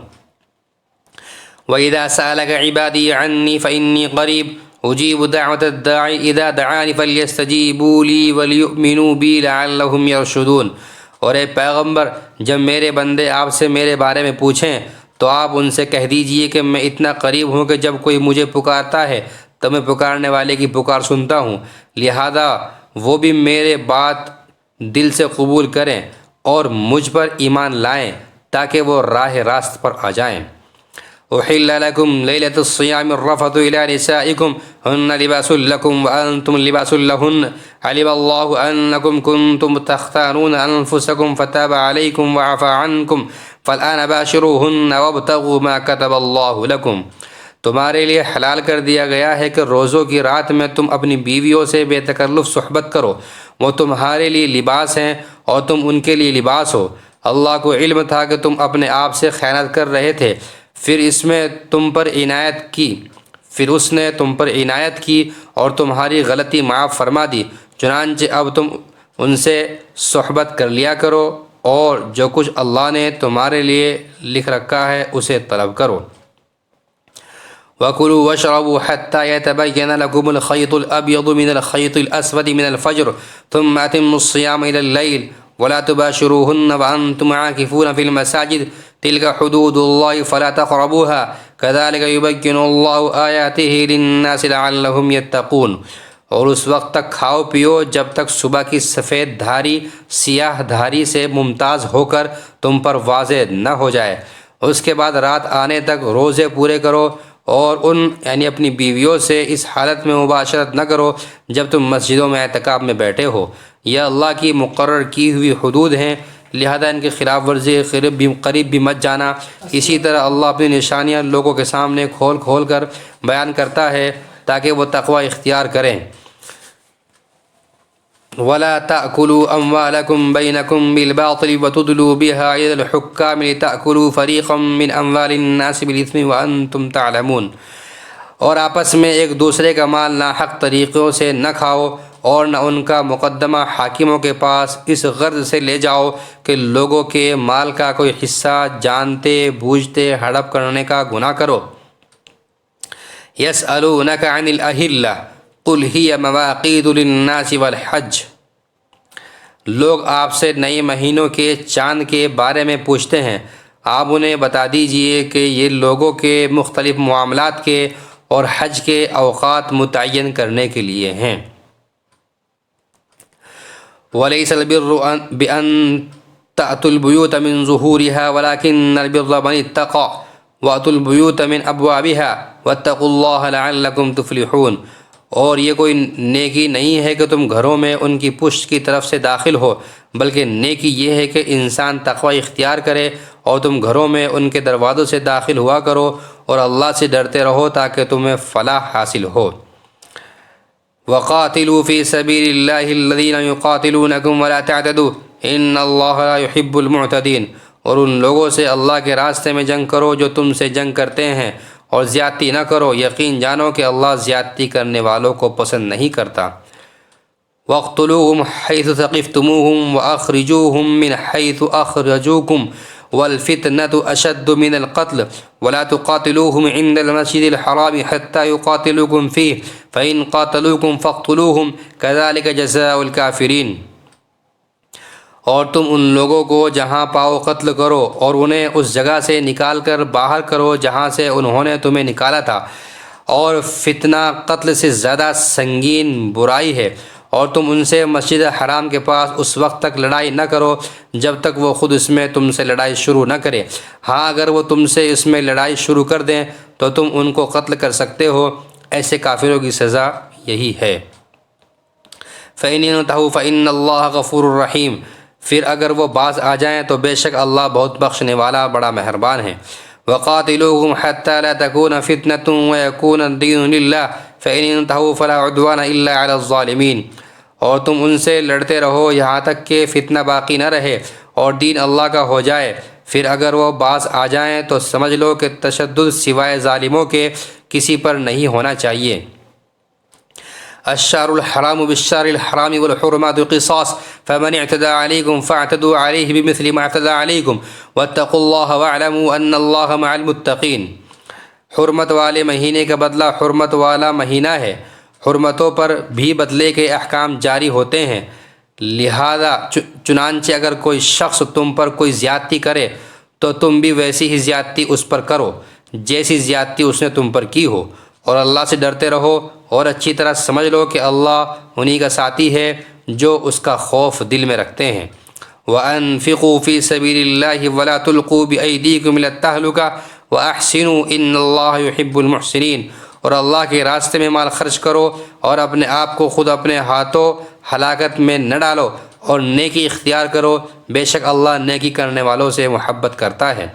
وَإِذَا سَأَلَكَ عِبَادِي عَنِّي فَإِنِّي قَرِيبٌ أُجِيبُ دَعْوَةَ الدَّاعِ إِذَا دَعَانِ فَلْيَسْتَجِيبُوا لِي وَلْيُؤْمِنُوا بِي لَعَلَّهُمْ يَرْشُدُونَ۔ اور اے پیغمبر، جب میرے بندے آپ سے میرے بارے میں پوچھیں تو آپ ان سے کہہ دیجئے کہ میں اتنا قریب ہوں کہ جب کوئی مجھے پکارتا ہے تو میں پکارنے والے کی پکار سنتا ہوں، لہذا وہ بھی میرے بات دل سے قبول کریں اور مجھ پر ایمان لائیں تاکہ وہ راہ راست پر آ جائیں۔ احل لکم لیلۃ الصیام الرفث الی نسائکم ہن لباس لکم وانتم لباس لہن علم اللہ انکم کنتم تختانون انفسکم فتاب علیکم وعفى عنکم فالآن باشروہن وابتغوا ما کتب اللہ لکم۔ تمہارے لیے حلال کر دیا گیا ہے کہ روزوں کی رات میں تم اپنی بیویوں سے بے تکلف صحبت کرو، وہ تمہارے لیے لباس ہیں اور تم ان کے لیے لباس ہو۔ اللہ کو علم تھا کہ تم اپنے آپ سے خیانت کر رہے تھے، پھر اس نے تم پر عنایت کی اور تمہاری غلطی معاف فرما دی، چنانچہ اب تم ان سے صحبت کر لیا کرو اور جو کچھ اللہ نے تمہارے لیے لکھ رکھا ہے اسے طلب کرو۔ وَكُلُوا وَاشْرَبُوا حَتَّى يَتَبَيَّنَ لَكُمُ الْخَيْطُ الْأَبْيَضُ مِنَ الْخَيْطِ الْأَسْوَدِ مِنَ الْفَجْرِ ثُمَّ أَتِمُّوا الصِّيَامَ إِلَى اللَّيْلِ وَلَا تُبَاشِرُوهُنَّ وَأَنْتُمْ عَاكِفُونَ فِي الْمَسَاجِدِ تِلْكَ حُدُودُ اللَّهِ فَلَا تَقْرَبُوهَا كَذَلِكَ يُبَيِّنُ اللَّهُ آيَاتِهِ لِلنَّاسِ لَعَلَّهُمْ يَتَّقُونَ۔ اور اس وقت تک کھاؤ پیو جب تک صبح کی سفید دھاری سیاہ دھاری سے ممتاز ہو کر تم پر واضح نہ ہو جائے، اس کے بعد رات آنے تک روزے پورے کرو، اور یعنی اپنی بیویوں سے اس حالت میں مباشرت نہ کرو جب تم مسجدوں میں اعتکاف میں بیٹھے ہو۔ یہ اللہ کی مقرر کی ہوئی حدود ہیں، لہذا ان کی خلاف ورزی قریب بھی مت جانا۔ اسی طرح اللہ اپنی نشانیاں لوگوں کے سامنے کھول کھول کر بیان کرتا ہے تاکہ وہ تقوی اختیار کریں۔ وَلَا تَأْكُلُوا أَمْوَالَكُمْ بَيْنَكُمْ بِالْبَاطِلِ وَتُدْلُوا بِهَا إِلَى الْحُكَّامِ لِتَأْكُلُوا فَرِيقًا مِّنْ أَمْوَالِ النَّاسِ بِالْإِثْمِ وَأَنْتُمْ تَعْلَمُونَ۔ اور آپس میں ایک دوسرے کا مال ناحق طریقوں سے نہ کھاؤ، اور نہ ان کا مقدمہ حاکموں کے پاس اس غرض سے لے جاؤ کہ لوگوں کے مال کا کوئی حصہ جانتے بوجھتے ہڑپ کرنے کا گناہ کرو۔ يَسْأَلُونَكَ عَنِ الْأَهِلَّةِ قُلْ هِيَ مَوَاقِيتُ لِلنَّاسِ وَالْحَجِّ۔ لوگ آپ سے نئے مہینوں کے چاند کے بارے میں پوچھتے ہیں، آپ انہیں بتا دیجئے کہ یہ لوگوں کے مختلف معاملات کے اور حج کے اوقات متعین کرنے کے لیے ہیں۔ وَلَيْسَ الْبِرُّ بِأَن تَأْتُوا الْبُيُوتَ مِنْ ظُهُورِهَا وَلَكِنَّ الْبِرَّ مَنِ اتَّقَى وَأْتُوا الْبُيُوتَ مِنْ أَبْوَابِهَا وَاتَّقُوا اللَّهَ لَعَلَّكُمْ تُفْلِحُونَ۔ اور یہ کوئی نیکی نہیں ہے کہ تم گھروں میں ان کی پشت کی طرف سے داخل ہو، بلکہ نیکی یہ ہے کہ انسان تقوی اختیار کرے اور تم گھروں میں ان کے دروازوں سے داخل ہوا کرو، اور اللہ سے ڈرتے رہو تاکہ تمہیں فلاح حاصل ہو۔ وَقَاتِلُوا فِي سَبِيلِ اللَّهِ الَّذِينَ يُقَاتِلُونَكُمْ وَلَا تَعْتَدُوا إِنَّ اللَّهَ لَا يُحِبُّ الْمُعْتَدِينَ۔ اور ان لوگوں سے اللہ کے راستے میں جنگ کرو جو تم سے جنگ کرتے ہیں، اور زیادتی نہ کرو، یقین جانو کہ اللہ زیادتی کرنے والوں کو پسند نہیں کرتا۔ وَاقْتُلُوهُمْ حَيْثُ ثَقِفْتُمُوهُمْ وَأَخْرِجُوهُمْ مِنْ حَيْثُ أَخْرَجُوكُمْ وَالْفِتْنَةُ أَشَدُّ مِنَ الْقَتْلِ وَلَا تُقَاتِلُوهُمْ عِنْدَ الْمَسْجِدِ الْحَرَامِ حَتَّى يُقَاتِلُوكُمْ فِيهِ فَإِنْ قَاتَلُوكُمْ فَاقْتُلُوهُمْ كَذَلِكَ جَزَاءُ الْكَافِرِينَ۔ اور تم ان لوگوں کو جہاں پاؤ قتل کرو، اور انہیں اس جگہ سے نکال کر باہر کرو جہاں سے انہوں نے تمہیں نکالا تھا، اور فتنہ قتل سے زیادہ سنگین برائی ہے۔ اور تم ان سے مسجد حرام کے پاس اس وقت تک لڑائی نہ کرو جب تک وہ خود اس میں تم سے لڑائی شروع نہ کرے۔ ہاں اگر وہ تم سے اس میں لڑائی شروع کر دیں تو تم ان کو قتل کر سکتے ہو، ایسے کافروں کی سزا یہی ہے۔ فَإِنِ انْتَهُوا فَإِنَّ اللَّهَ غَفُورٌ رَحِيمٌ۔ پھر اگر وہ باز آ جائیں تو بے شک اللہ بہت بخشنے والا بڑا مہربان ہے۔ وَقَاتِلُوهُمْ حَتَّى لَا تَكُونَ فِتْنَةٌ وَيَكُونَ الدِّينُ لِلَّهِ فَإِنِ انْتَهُوا فَلَا عُدْوَانَ إِلَّا عَلَى الظَّالِمِينَ۔ اور تم ان سے لڑتے رہو یہاں تک کہ فتنہ باقی نہ رہے اور دین اللہ کا ہو جائے۔ پھر اگر وہ باز آ جائیں تو سمجھ لو کہ تشدد سوائے ظالموں کے کسی پر نہیں ہونا چاہیے۔ الشهر الحرام بالشهر الحرام والحرمات قصاص فمن اعتدى عليكم فاعتدوا عليه بمثل ما اعتدى عليكم واتقوا الله واعلموا ان الله مع المتقين۔ حرمت والے مہینے کا بدلہ حرمت والا مہینہ ہے، حرمتوں پر بھی بدلے کے احکام جاری ہوتے ہیں، لہذا چنانچہ اگر کوئی شخص تم پر کوئی زیادتی کرے تو تم بھی ویسی ہی زیادتی اس پر کرو جیسی زیادتی اس نے تم پر کی ہو، اور اللہ سے ڈرتے رہو اور اچھی طرح سمجھ لو کہ اللہ انہی کا ساتھی ہے جو اس کا خوف دل میں رکھتے ہیں۔ وَأَنفِقُوا فِي سَبِيلِ اللَّهِ وَلَا تُلْقُوا بِأَيْدِيكُمْ إِلَى التَّهْلُكَةِ وَأَحْسِنُوا إِنَّ اللَّهَ يُحِبُّ الْمُحْسِنِينَ۔ اور اللہ کے راستے میں مال خرچ کرو اور اپنے آپ کو خود اپنے ہاتھوں ہلاکت میں نہ ڈالو، اور نیکی اختیار کرو، بے شک اللہ نیکی کرنے والوں سے محبت کرتا ہے۔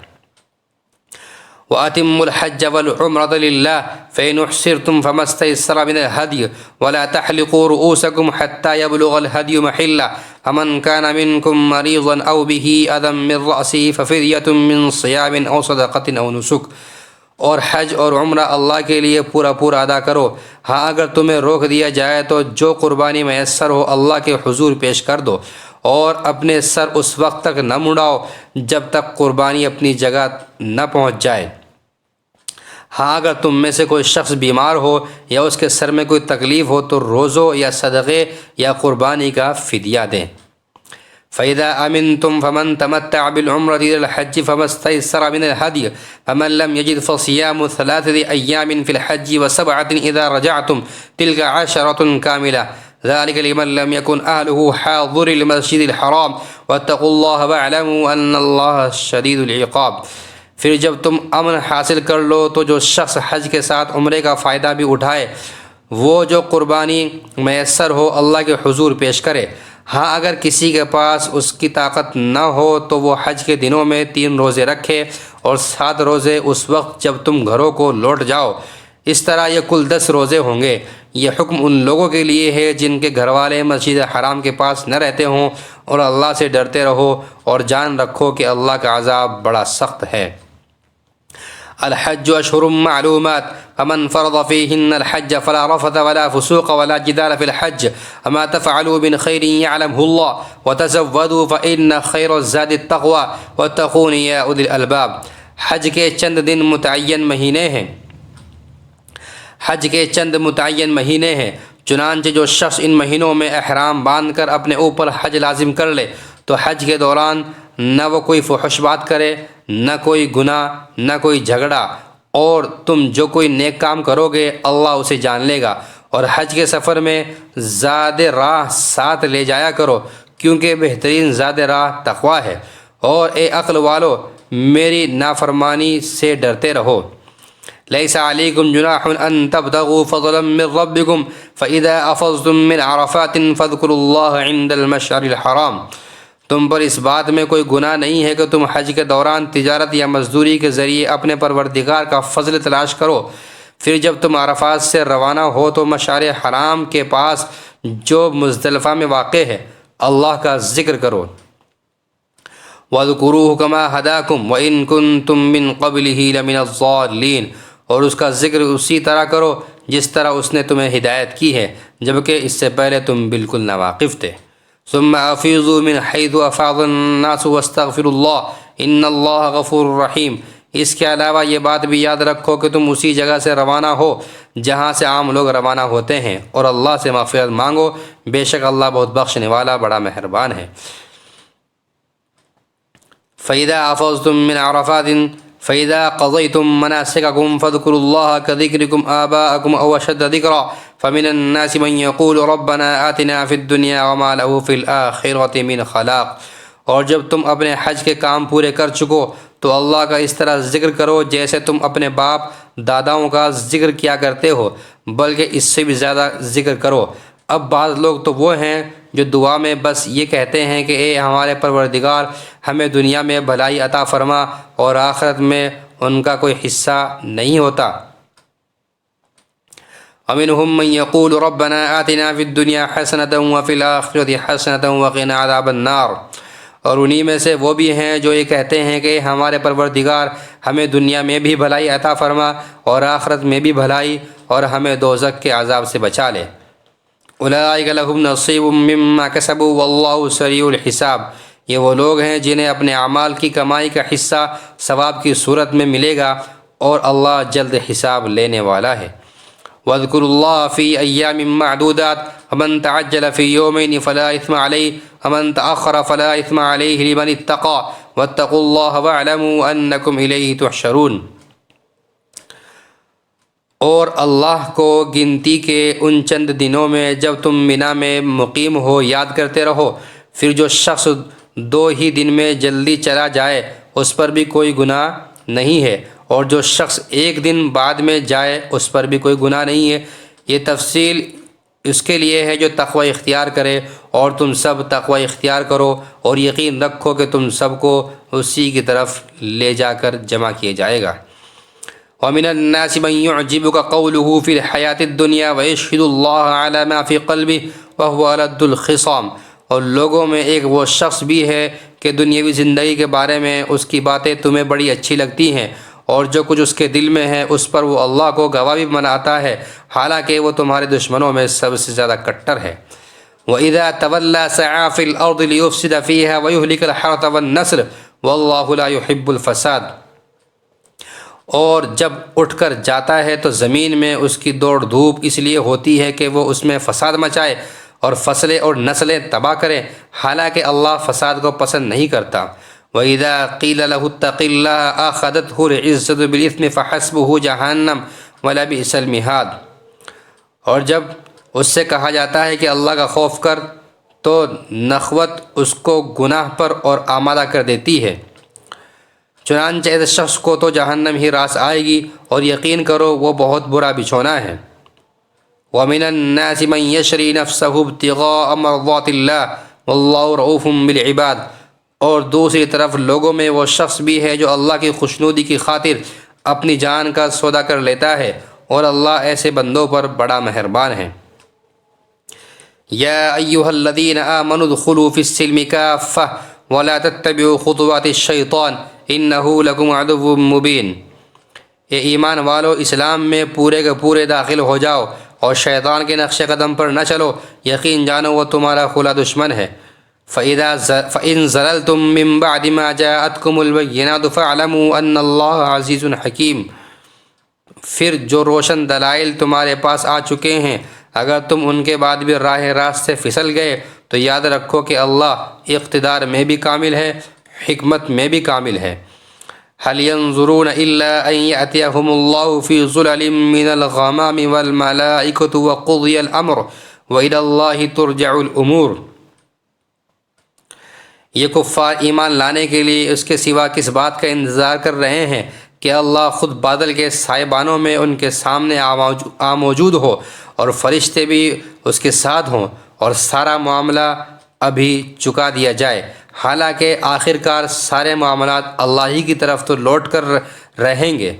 وَأَتِمُّوا الْحَجَّ وَالْعُمْرَةَ لِلَّهِ فَإِنْ أُحْصِرْتُمْ فَمَا اسْتَيْسَرَ مِنَ الْهَدْيِ وَلَا تَحْلِقُوا رُؤُوسَكُمْ حَتَّى يَبْلُغَ الْهَدْيُ مَحِلَّهُ فَمَنْ كَانَ مِنْكُمْ مَرِيضًا أَوْ بِهِ أَذًى مِّن رَّأْسِهِ فَفِدْيَةٌ مِّن صِيَامٍ أَوْ صَدَقَةٍ أَوْ نُسُكٍ۔ اور حج اور عمرہ اللہ کے لیے پورا پورا ادا کرو۔ ہاں اگر تمہیں روک دیا جائے تو جو قربانی میسر ہو اللہ کے حضور پیش کر دو، اور اپنے سر اس وقت تک نہ مڑاؤ جب تک قربانی اپنی جگہ نہ پہنچ جائے۔ ہاں اگر تم میں سے کوئی شخص بیمار ہو یا اس کے سر میں کوئی تکلیف ہو تو روزوں یا صدقے یا قربانی کا فدیہ دیں۔ فَإِذَا أَمِنْتُمْ فَمَنْ تَمَتَّعَ بِالْعُمْرَةِ إِلَى الْحَجِّ فَمَا اسْتَيْسَرَ مِنَ الْهَدْيِ فَمَنْ لَمْ يَجِدْ فَصِيَامُ 3 أَيَّامٍ فِي الْحَجِّ و7 إِذَا رَجَعْتُمْ تِلْكَ 10 كَامِلَةٌ ذَلِكَ لِمَنْ لَمْ يَكُنْ أَهْلُهُ حَاضِرِي الْمَسْجِدِ الْحَرَامِ وَاتَّقُوا اللَّهَ وَاعْلَمُوا أَنَّ اللَّهَ شَدِيدُ الْعِقَابِ۔ پھر جب تم امن حاصل کر لو تو جو شخص حج کے ساتھ عمرے کا فائدہ بھی اٹھائے وہ جو قربانی میسر ہو اللہ کے حضور پیش کرے۔ ہاں اگر کسی کے پاس اس کی طاقت نہ ہو تو وہ حج کے دنوں میں 3 روزے رکھے اور 7 روزے اس وقت جب تم گھروں کو لوٹ جاؤ، اس طرح یہ کل 10 روزے ہوں گے۔ یہ حکم ان لوگوں کے لیے ہے جن کے گھر والے مسجد حرام کے پاس نہ رہتے ہوں، اور اللہ سے ڈرتے رہو اور جان رکھو کہ اللہ کا عذاب بڑا سخت ہے۔ الحج اشہر معلومات فمن فرض فیہن الحج فلا رفث ولا فسوق ولا جدال فی الحج وما تفعلوا من خیر یعلمہ اللہ وتزودوا فإن خیر الزاد التقوی واتقون یا اولی الالباب۔ حج کے چند دن متعین مہینے ہیں چنانچہ جو شخص ان مہینوں میں احرام باندھ کر اپنے اوپر حج لازم کر لے تو حج کے دوران نہ وہ کوئی فحش بات کرے، نہ کوئی گناہ، نہ کوئی جھگڑا، اور تم جو کوئی نیک کام کرو گے اللہ اسے جان لے گا۔ اور حج کے سفر میں زاد راہ ساتھ لے جایا کرو، کیونکہ بہترین زاد راہ تقوی ہے۔ اور اے عقل والو، میری نافرمانی سے ڈرتے رہو۔ لیس علیکم جناح ان تبتغوا فضلا من ربکم فاذا افضتم من عرفات فاذکروا اللہ عند المشعر الحرام۔ تم پر اس بات میں کوئی گناہ نہیں ہے کہ تم حج کے دوران تجارت یا مزدوری کے ذریعے اپنے پروردگار کا فضل تلاش کرو۔ پھر جب تم عرفات سے روانہ ہو تو مشعر حرام کے پاس جو مزدلفہ میں واقع ہے اللہ کا ذکر کرو۔ وَاذْكُرُوهُ كَمَا هَدَاكُمْ وَإِن كُنتُم مِّن قَبْلِهِ لَمِنَ الضَّالِّينَ، اور اس کا ذکر اسی طرح کرو جس طرح اس نے تمہیں ہدایت کی ہے جبکہ اس سے پہلے تم بالکل ناواقف تھے۔ ثم افیضوا من حیث افاض الناس واستغفروا اللہ ان اللہ غفور رحیم۔ اس کے علاوہ یہ بات بھی یاد رکھو کہ تم اسی جگہ سے روانہ ہو جہاں سے عام لوگ روانہ ہوتے ہیں، اور اللہ سے مغفرت مانگو، بے شک اللہ بہت بخشنے والا بڑا مہربان ہے۔ فَإِذَا أَفَضْتُم مِّنْ عَرَفَاتٍ فَإِذَا قَضَيْتُم مَّنَاسِكَكُمْ فاذكروا الله كذكركم آباءكم أو أشد ذكرا فمن الناس من يقول ربنا آتنا في الدنيا وما له في الآخرة من خلاق۔ اور جب تم اپنے حج کے کام پورے کر چکو تو اللہ کا اس طرح ذکر کرو جیسے تم اپنے باپ داداؤں کا ذکر کیا کرتے ہو، بلکہ اس سے بھی زیادہ ذکر کرو۔ اب بعض لوگ تو وہ ہیں جو دعا میں بس یہ کہتے ہیں کہ اے ہمارے پروردگار ہمیں دنیا میں بھلائی عطا فرما اور آخرت میں ان کا کوئی حصہ نہیں ہوتا۔ وَمِنْهُمْ مَنْ يَقُولُ رَبَّنَا آتِنَا فِي الدُّنْيَا حَسَنَةً وَفِي الْآخِرَةِ حَسَنَةً وَقِنَا عَذَابَ النَّارِ، اور انہی میں سے وہ بھی ہیں جو یہ کہتے ہیں کہ ہمارے پروردگار ہمیں دنیا میں بھی بھلائی عطا فرما اور آخرت میں بھی بھلائی، اور ہمیں دوزخ کے عذاب سے بچا لے۔ اولئک لہم نصیب مما کسبوا واللہ سریع الحساب۔ یہ وہ لوگ ہیں جنہیں اپنے اعمال کی کمائی کا حصہ ثواب کی صورت میں ملے گا، اور اللہ جلد حساب لینے والا ہے۔ وَاذْكُرُوا اللَّهَ فِي أَيَّامٍ مَّعْدُودَاتٍ فَمَن تَعَجَّلَ فِي يَوْمَيْنِ فَلَا إِثْمَ عَلَيْهِ وَمَن تَأَخَّرَ فَلَا إِثْمَ عَلَيْهِ لِمَنِ اتَّقَىٰ وَاتَّقُوا اللَّهَ وَاعْلَمُوا أَنَّكُمْ إِلَيْهِ تُحْشَرُونَ۔ اور اللہ کو گنتی کے ان چند دنوں میں جب تم مینا میں مقیم ہو یاد کرتے رہو۔ پھر جو شخص 2 ہی دن میں جلدی چلا جائے اس پر بھی کوئی گناہ نہیں ہے، اور جو شخص 1 دن بعد میں جائے اس پر بھی کوئی گناہ نہیں ہے۔ یہ تفصیل اس کے لیے ہے جو تقوی اختیار کرے، اور تم سب تقوی اختیار کرو اور یقین رکھو کہ تم سب کو اسی کی طرف لے جا کر جمع کیا جائے گا۔ وَمِنَ النَّاسِ مَن يُعْجِبُكَ قَوْلُهُ فِي الْحَيَاةِ الدُّنْيَا وَيَشْهِدُ اللَّهَ عَلَى مَا فِي قَلْبِهِ وَهُوَ أَلَدُّ الْخِصَامِ۔ اور لوگوں میں ایک وہ شخص بھی ہے کہ دنیاوی زندگی کے بارے میں اس کی باتیں تمہیں بڑی اچھی لگتی ہیں، اور جو کچھ اس کے دل میں ہے اس پر وہ اللہ کو گواہ بھی بناتا ہے، حالانکہ وہ تمہارے دشمنوں میں سب سے زیادہ کٹر ہے۔ وَإِذَا تَوَلَّى سَعَىٰ فِي الْأَرْضِ لِيُفْسِدَ فِيهَا وَيُهْلِكَ الْحَرْثَ وَالنَّسْلَ وَاللَّهُ لَا يُحِبُّ الْفَسَادَ۔ اور جب اٹھ کر جاتا ہے تو زمین میں اس کی دوڑ دھوپ اس لیے ہوتی ہے کہ وہ اس میں فساد مچائے اور فصلیں اور نسلیں تباہ کرے، حالانکہ اللہ فساد کو پسند نہیں کرتا۔ وَإِذَا قِيلَ لَهُ اتَّقِ اللَّهَ أَخَذَتْهُ الْعِزَّةُ بِالْإِثْمِ فَحَسْبُهُ جَهَنَّمُ وَلَبِئْسَ الْمِهَادُ۔ اور جب اس سے کہا جاتا ہے کہ اللہ کا خوف کر تو نخوت اس کو گناہ پر اور آمادہ کر دیتی ہے۔ چنانچہ اس شخص کو تو جہنم ہی راس آئے گی، اور یقین کرو وہ بہت برا بچھونا ہے۔ وَمِنَ النَّاسِ مَن يَشْرِي نَفْسَهُ ابْتِغَاءَ مَرْضَاتِ اللَّهِ وَاللَّهُ رَءُوفٌ بِالْعِبَادِ، اور دوسری طرف لوگوں میں وہ شخص بھی ہے جو اللہ کی خوشنودی کی خاطر اپنی جان کا سودا کر لیتا ہے، اور اللہ ایسے بندوں پر بڑا مہربان ہے۔ یا ایھا الذین آمنوا ادخلوا فی السلم کافۃ ولا تتبعوا خطوات الشیطان انہ لکم عدو مبین۔ اے ایمان والو، اسلام میں پورے کے پورے داخل ہو جاؤ اور شیطان کے نقش قدم پر نہ چلو، یقین جانو وہ تمہارا کھلا دشمن ہے۔ فَإِن زَلَلْتُم مِّن بَعْدِ مَا جَاءَتْكُمُ الْبَيِّنَاتُ فَاعْلَمُوا أَنَّ اللَّهَ عَزِيزٌ حَكِيمٌ۔ پھر جو روشن دلائل تمہارے پاس آ چکے ہیں، اگر تم ان کے بعد بھی راہ راست سے پھسل گئے تو یاد رکھو کہ اللہ اقتدار میں بھی کامل ہے، حکمت میں بھی کامل ہے۔ هل ينظرون إلا أن يأتيهم الله في ظلل من الغمام والملائكة وقضي الأمر وإلى الله ترجع الأمور۔ یہ کفار ایمان لانے کے لیے اس کے سوا کس بات کا انتظار کر رہے ہیں کہ اللہ خود بادل کے سائبانوں میں ان کے سامنے موجود ہو اور فرشتے بھی اس کے ساتھ ہوں اور سارا معاملہ ابھی چکا دیا جائے، حالانکہ آخرکار سارے معاملات اللہ ہی کی طرف تو لوٹ کر رہیں گے۔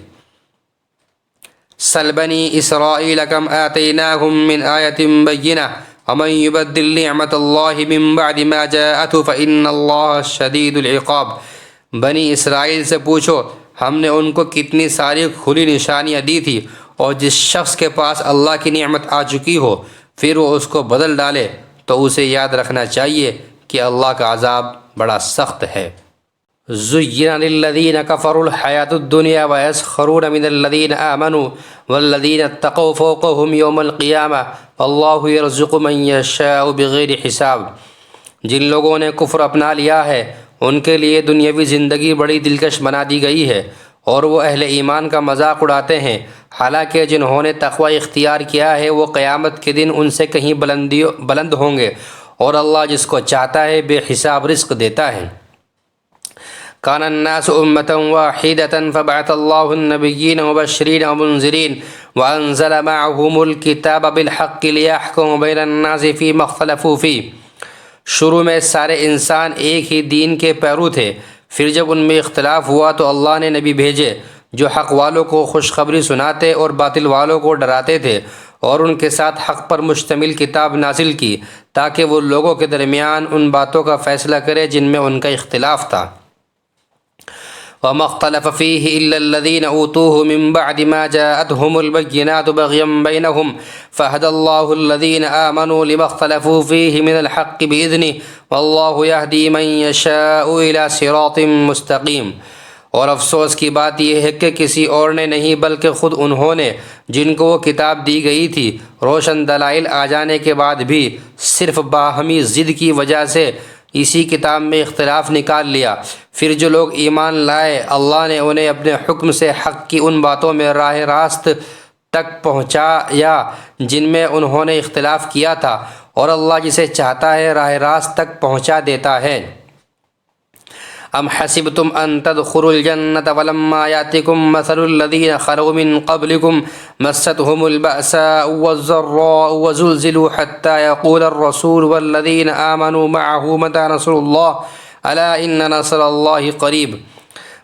سل بنی اسرائیل کم آتیناہم من آیۃ بینہ ومن یبدل نعمت اللہ من بعد ما جاءته فإن اللہ شدید العقاب۔ بنی اسرائیل سے پوچھو ہم نے ان کو کتنی ساری کھلی نشانیاں دی تھی، اور جس شخص کے پاس اللہ کی نعمت آ چکی ہو پھر وہ اس کو بدل ڈالے تو اسے یاد رکھنا چاہیے کہ اللہ کا عذاب بڑا سخت ہے۔ زُيِّنَ لِلَّذِينَ كَفَرُوا الْحَيَاةُ الدُّنْيَا وَيَسْخَرُونَ مِنَ الَّذِينَ آمَنُوا وَالَّذِينَ اتَّقَوْا فَوْقَهُمْ يَوْمَ الْقِيَامَةِ وَاللَّهُ يَرْزُقُ مَن يَشَاءُ بِغَيْرِ حساب۔ جن لوگوں نے کفر اپنا لیا ہے ان کے لیے دنیاوی زندگی بڑی دلکش بنا دی گئی ہے، اور وہ اہل ایمان کا مذاق اڑاتے ہیں، حالانکہ جنہوں نے تقوی اختیار کیا ہے وہ قیامت کے دن ان سے کہیں بلند ہوں گے، اور اللہ جس کو چاہتا ہے بے حساب رزق دیتا ہے۔ کان الناس امۃ واحدۃ فبعث اللہ النبیین مبشرین ومنذرین وانزل معهم الکتاب بالحق لیحکم بین الناس فیما اختلفوا فیہ۔ شروع میں سارے انسان ایک ہی دین کے پیرو تھے، پھر جب ان میں اختلاف ہوا تو اللہ نے نبی بھیجے جو حق والوں کو خوشخبری سناتے اور باطل والوں کو ڈراتے تھے، اور ان کے ساتھ حق پر مشتمل کتاب نازل کی تاکہ وہ لوگوں کے درمیان ان باتوں کا فیصلہ کرے جن میں ان کا اختلاف تھا۔ وَمَا اخْتَلَفَ فِيهِ إِلَّا الَّذِينَ أُوتُوهُ مِن بَعْدِ مَا جَاءَتْهُمُ الْبَيِّنَاتُ بَغْيًا بَيْنَهُمْ فَهَدَى اللَّهُ الَّذِينَ آمَنُوا لِمَا اخْتَلَفُوا فِيهِ مِنَ الْحَقِّ بِإِذْنِهِ وَاللَّهُ يَهْدِي مَن يَشَاءُ إِلَى صِرَاطٍ مُسْتَقِيمٍ۔ اور افسوس کی بات یہ ہے کہ کسی اور نے نہیں بلکہ خود انہوں نے جن کو وہ کتاب دی گئی تھی روشن دلائل آ جانے کے بعد بھی صرف باہمی ضد کی وجہ سے اسی کتاب میں اختلاف نکال لیا۔ پھر جو لوگ ایمان لائے اللہ نے انہیں اپنے حکم سے حق کی ان باتوں میں راہ راست تک پہنچایا جن میں انہوں نے اختلاف کیا تھا، اور اللہ جسے چاہتا ہے راہ راست تک پہنچا دیتا ہے۔ ام حسبتم ان تدخلوا الجنة ولما يأتكم مثل الذين خلوا من قبلكم مستهم البأساء والضراء وزلزلوا حتى يقول الرسول والذين آمنوا معه متى نصر الله ألا إن نصر الله قريب۔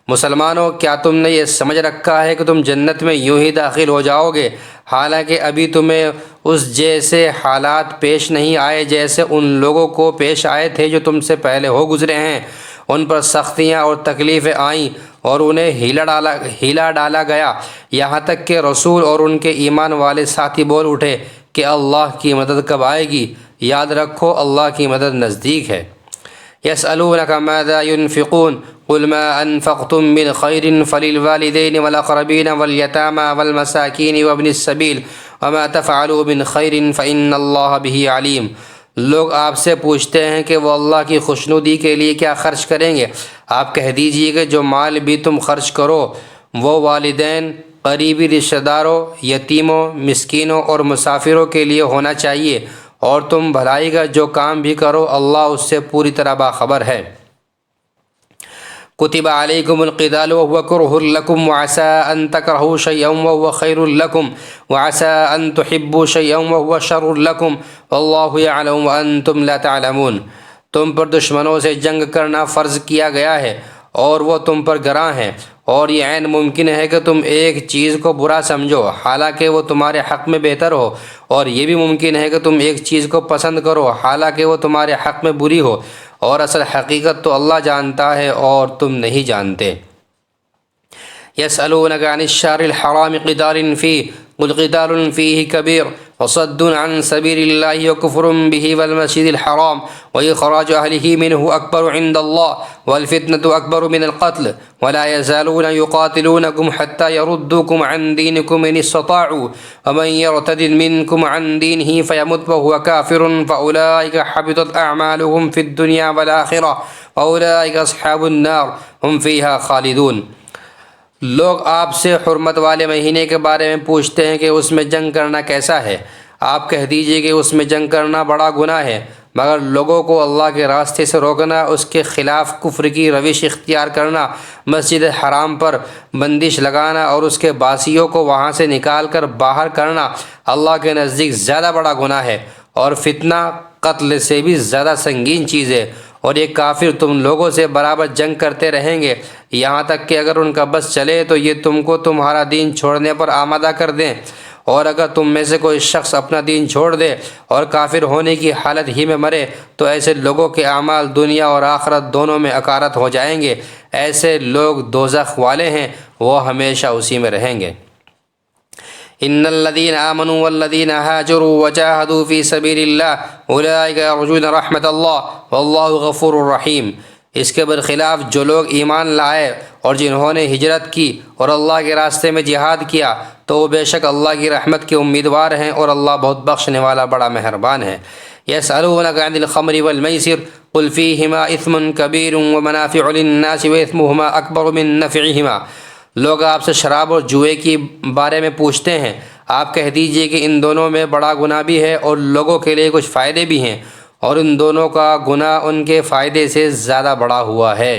مسلمانوں، کیا تم نے یہ سمجھ رکھا ہے کہ تم جنت میں یوں ہی داخل ہو جاؤ گے، حالانکہ ابھی تمہیں اس جیسے حالات پیش نہیں آئے جیسے ان لوگوں کو پیش آئے تھے جو تم سے پہلے ہو گزرے ہیں۔ ان پر سختیاں اور تکلیفیں آئیں اور انہیں ہیلا ڈالا گیا، یہاں تک کہ رسول اور ان کے ایمان والے ساتھی بول اٹھے کہ اللہ کی مدد کب آئے گی۔ یاد رکھو اللہ کی مدد نزدیک ہے۔ یسألونک ماذا ينفقون قل ما انفقتم من خیر فللوالدین والاقربین والیتامى والمساکین وابن السبیل وما تفعلوا من خیر فإن اللہ به علیم۔ لوگ آپ سے پوچھتے ہیں کہ وہ اللہ کی خوشنودی کے لیے کیا خرچ کریں گے، آپ کہہ دیجئے کہ جو مال بھی تم خرچ کرو وہ والدین، قریبی رشتہ داروں، یتیموں، مسکینوں اور مسافروں کے لیے ہونا چاہیے، اور تم بھلائی کا جو کام بھی کرو اللہ اس سے پوری طرح باخبر ہے۔ كتب عليكم القتال وهو كره لكم وعسى أن تكرهوا شيئا وهو خير لكم وعسى أن تحبوا شيئا وهو شر لكم والله يعلم وأنتم لا تعلمون۔ تم پر دشمنوں سے جنگ کرنا فرض کیا گیا ہے اور وہ تم پر گراں ہیں، اور یہ عین ممکن ہے کہ تم ایک چیز کو برا سمجھو حالانکہ وہ تمہارے حق میں بہتر ہو، اور یہ بھی ممکن ہے کہ تم ایک چیز کو پسند کرو حالانکہ وہ تمہارے حق میں بری ہو، اور اصل حقیقت تو اللہ جانتا ہے اور تم نہیں جانتے۔ يسألونك عن الشهر الحرام قتال فيه قل قتال فيه كبير وصد عن سبيل الله وكفر به والمسجد الحرام وإخراج أهله منه أكبر عند الله والفتنة أكبر من القتل ولا يزالون يقاتلونكم حتى يردوكم عن دينكم إن استطاعوا ومن يرتد منكم عن دينه فيمت وهو كافر فأولئك حبطت أعمالهم في الدنيا والآخرة وأولئك أصحاب النار هم فيها خالدون۔ لوگ آپ سے حرمت والے مہینے کے بارے میں پوچھتے ہیں کہ اس میں جنگ کرنا کیسا ہے۔ آپ کہہ دیجئے کہ اس میں جنگ کرنا بڑا گناہ ہے، مگر لوگوں کو اللہ کے راستے سے روکنا، اس کے خلاف کفر کی روش اختیار کرنا، مسجد حرام پر بندش لگانا اور اس کے باسیوں کو وہاں سے نکال کر باہر کرنا اللہ کے نزدیک زیادہ بڑا گناہ ہے، اور فتنہ قتل سے بھی زیادہ سنگین چیز ہے، اور یہ کافر تم لوگوں سے برابر جنگ کرتے رہیں گے یہاں تک کہ اگر ان کا بس چلے تو یہ تم کو تمہارا دین چھوڑنے پر آمادہ کر دیں، اور اگر تم میں سے کوئی شخص اپنا دین چھوڑ دے اور کافر ہونے کی حالت ہی میں مرے تو ایسے لوگوں کے اعمال دنیا اور آخرت دونوں میں اکارت ہو جائیں گے، ایسے لوگ دوزخ والے ہیں، وہ ہمیشہ اسی میں رہیں گے۔ ان الذين آمنوا والذين هاجروا وجاهدوا في سبيل الله اولئك يرجون رحمت اللہ واللہ غفور رحیم۔ اس کے برخلاف جو لوگ ایمان لائے اور جنہوں نے ہجرت کی اور اللہ کے راستے میں جہاد کیا تو وہ بے شک اللہ کی رحمت کے امیدوار ہیں، اور اللہ بہت بخشنے والا بڑا مہربان ہے۔ يسألونك عن الخمر والميسر قل فيهما إثم كبير ومنافع للناس وإثمهما أكبر من نفعهما۔ لوگ آپ سے شراب اور جوئے کی بارے میں پوچھتے ہیں، آپ کہہ دیجئے کہ ان دونوں میں بڑا گناہ بھی ہے اور لوگوں کے لیے کچھ فائدے بھی ہیں، اور ان دونوں کا گناہ ان کے فائدے سے زیادہ بڑا ہوا ہے۔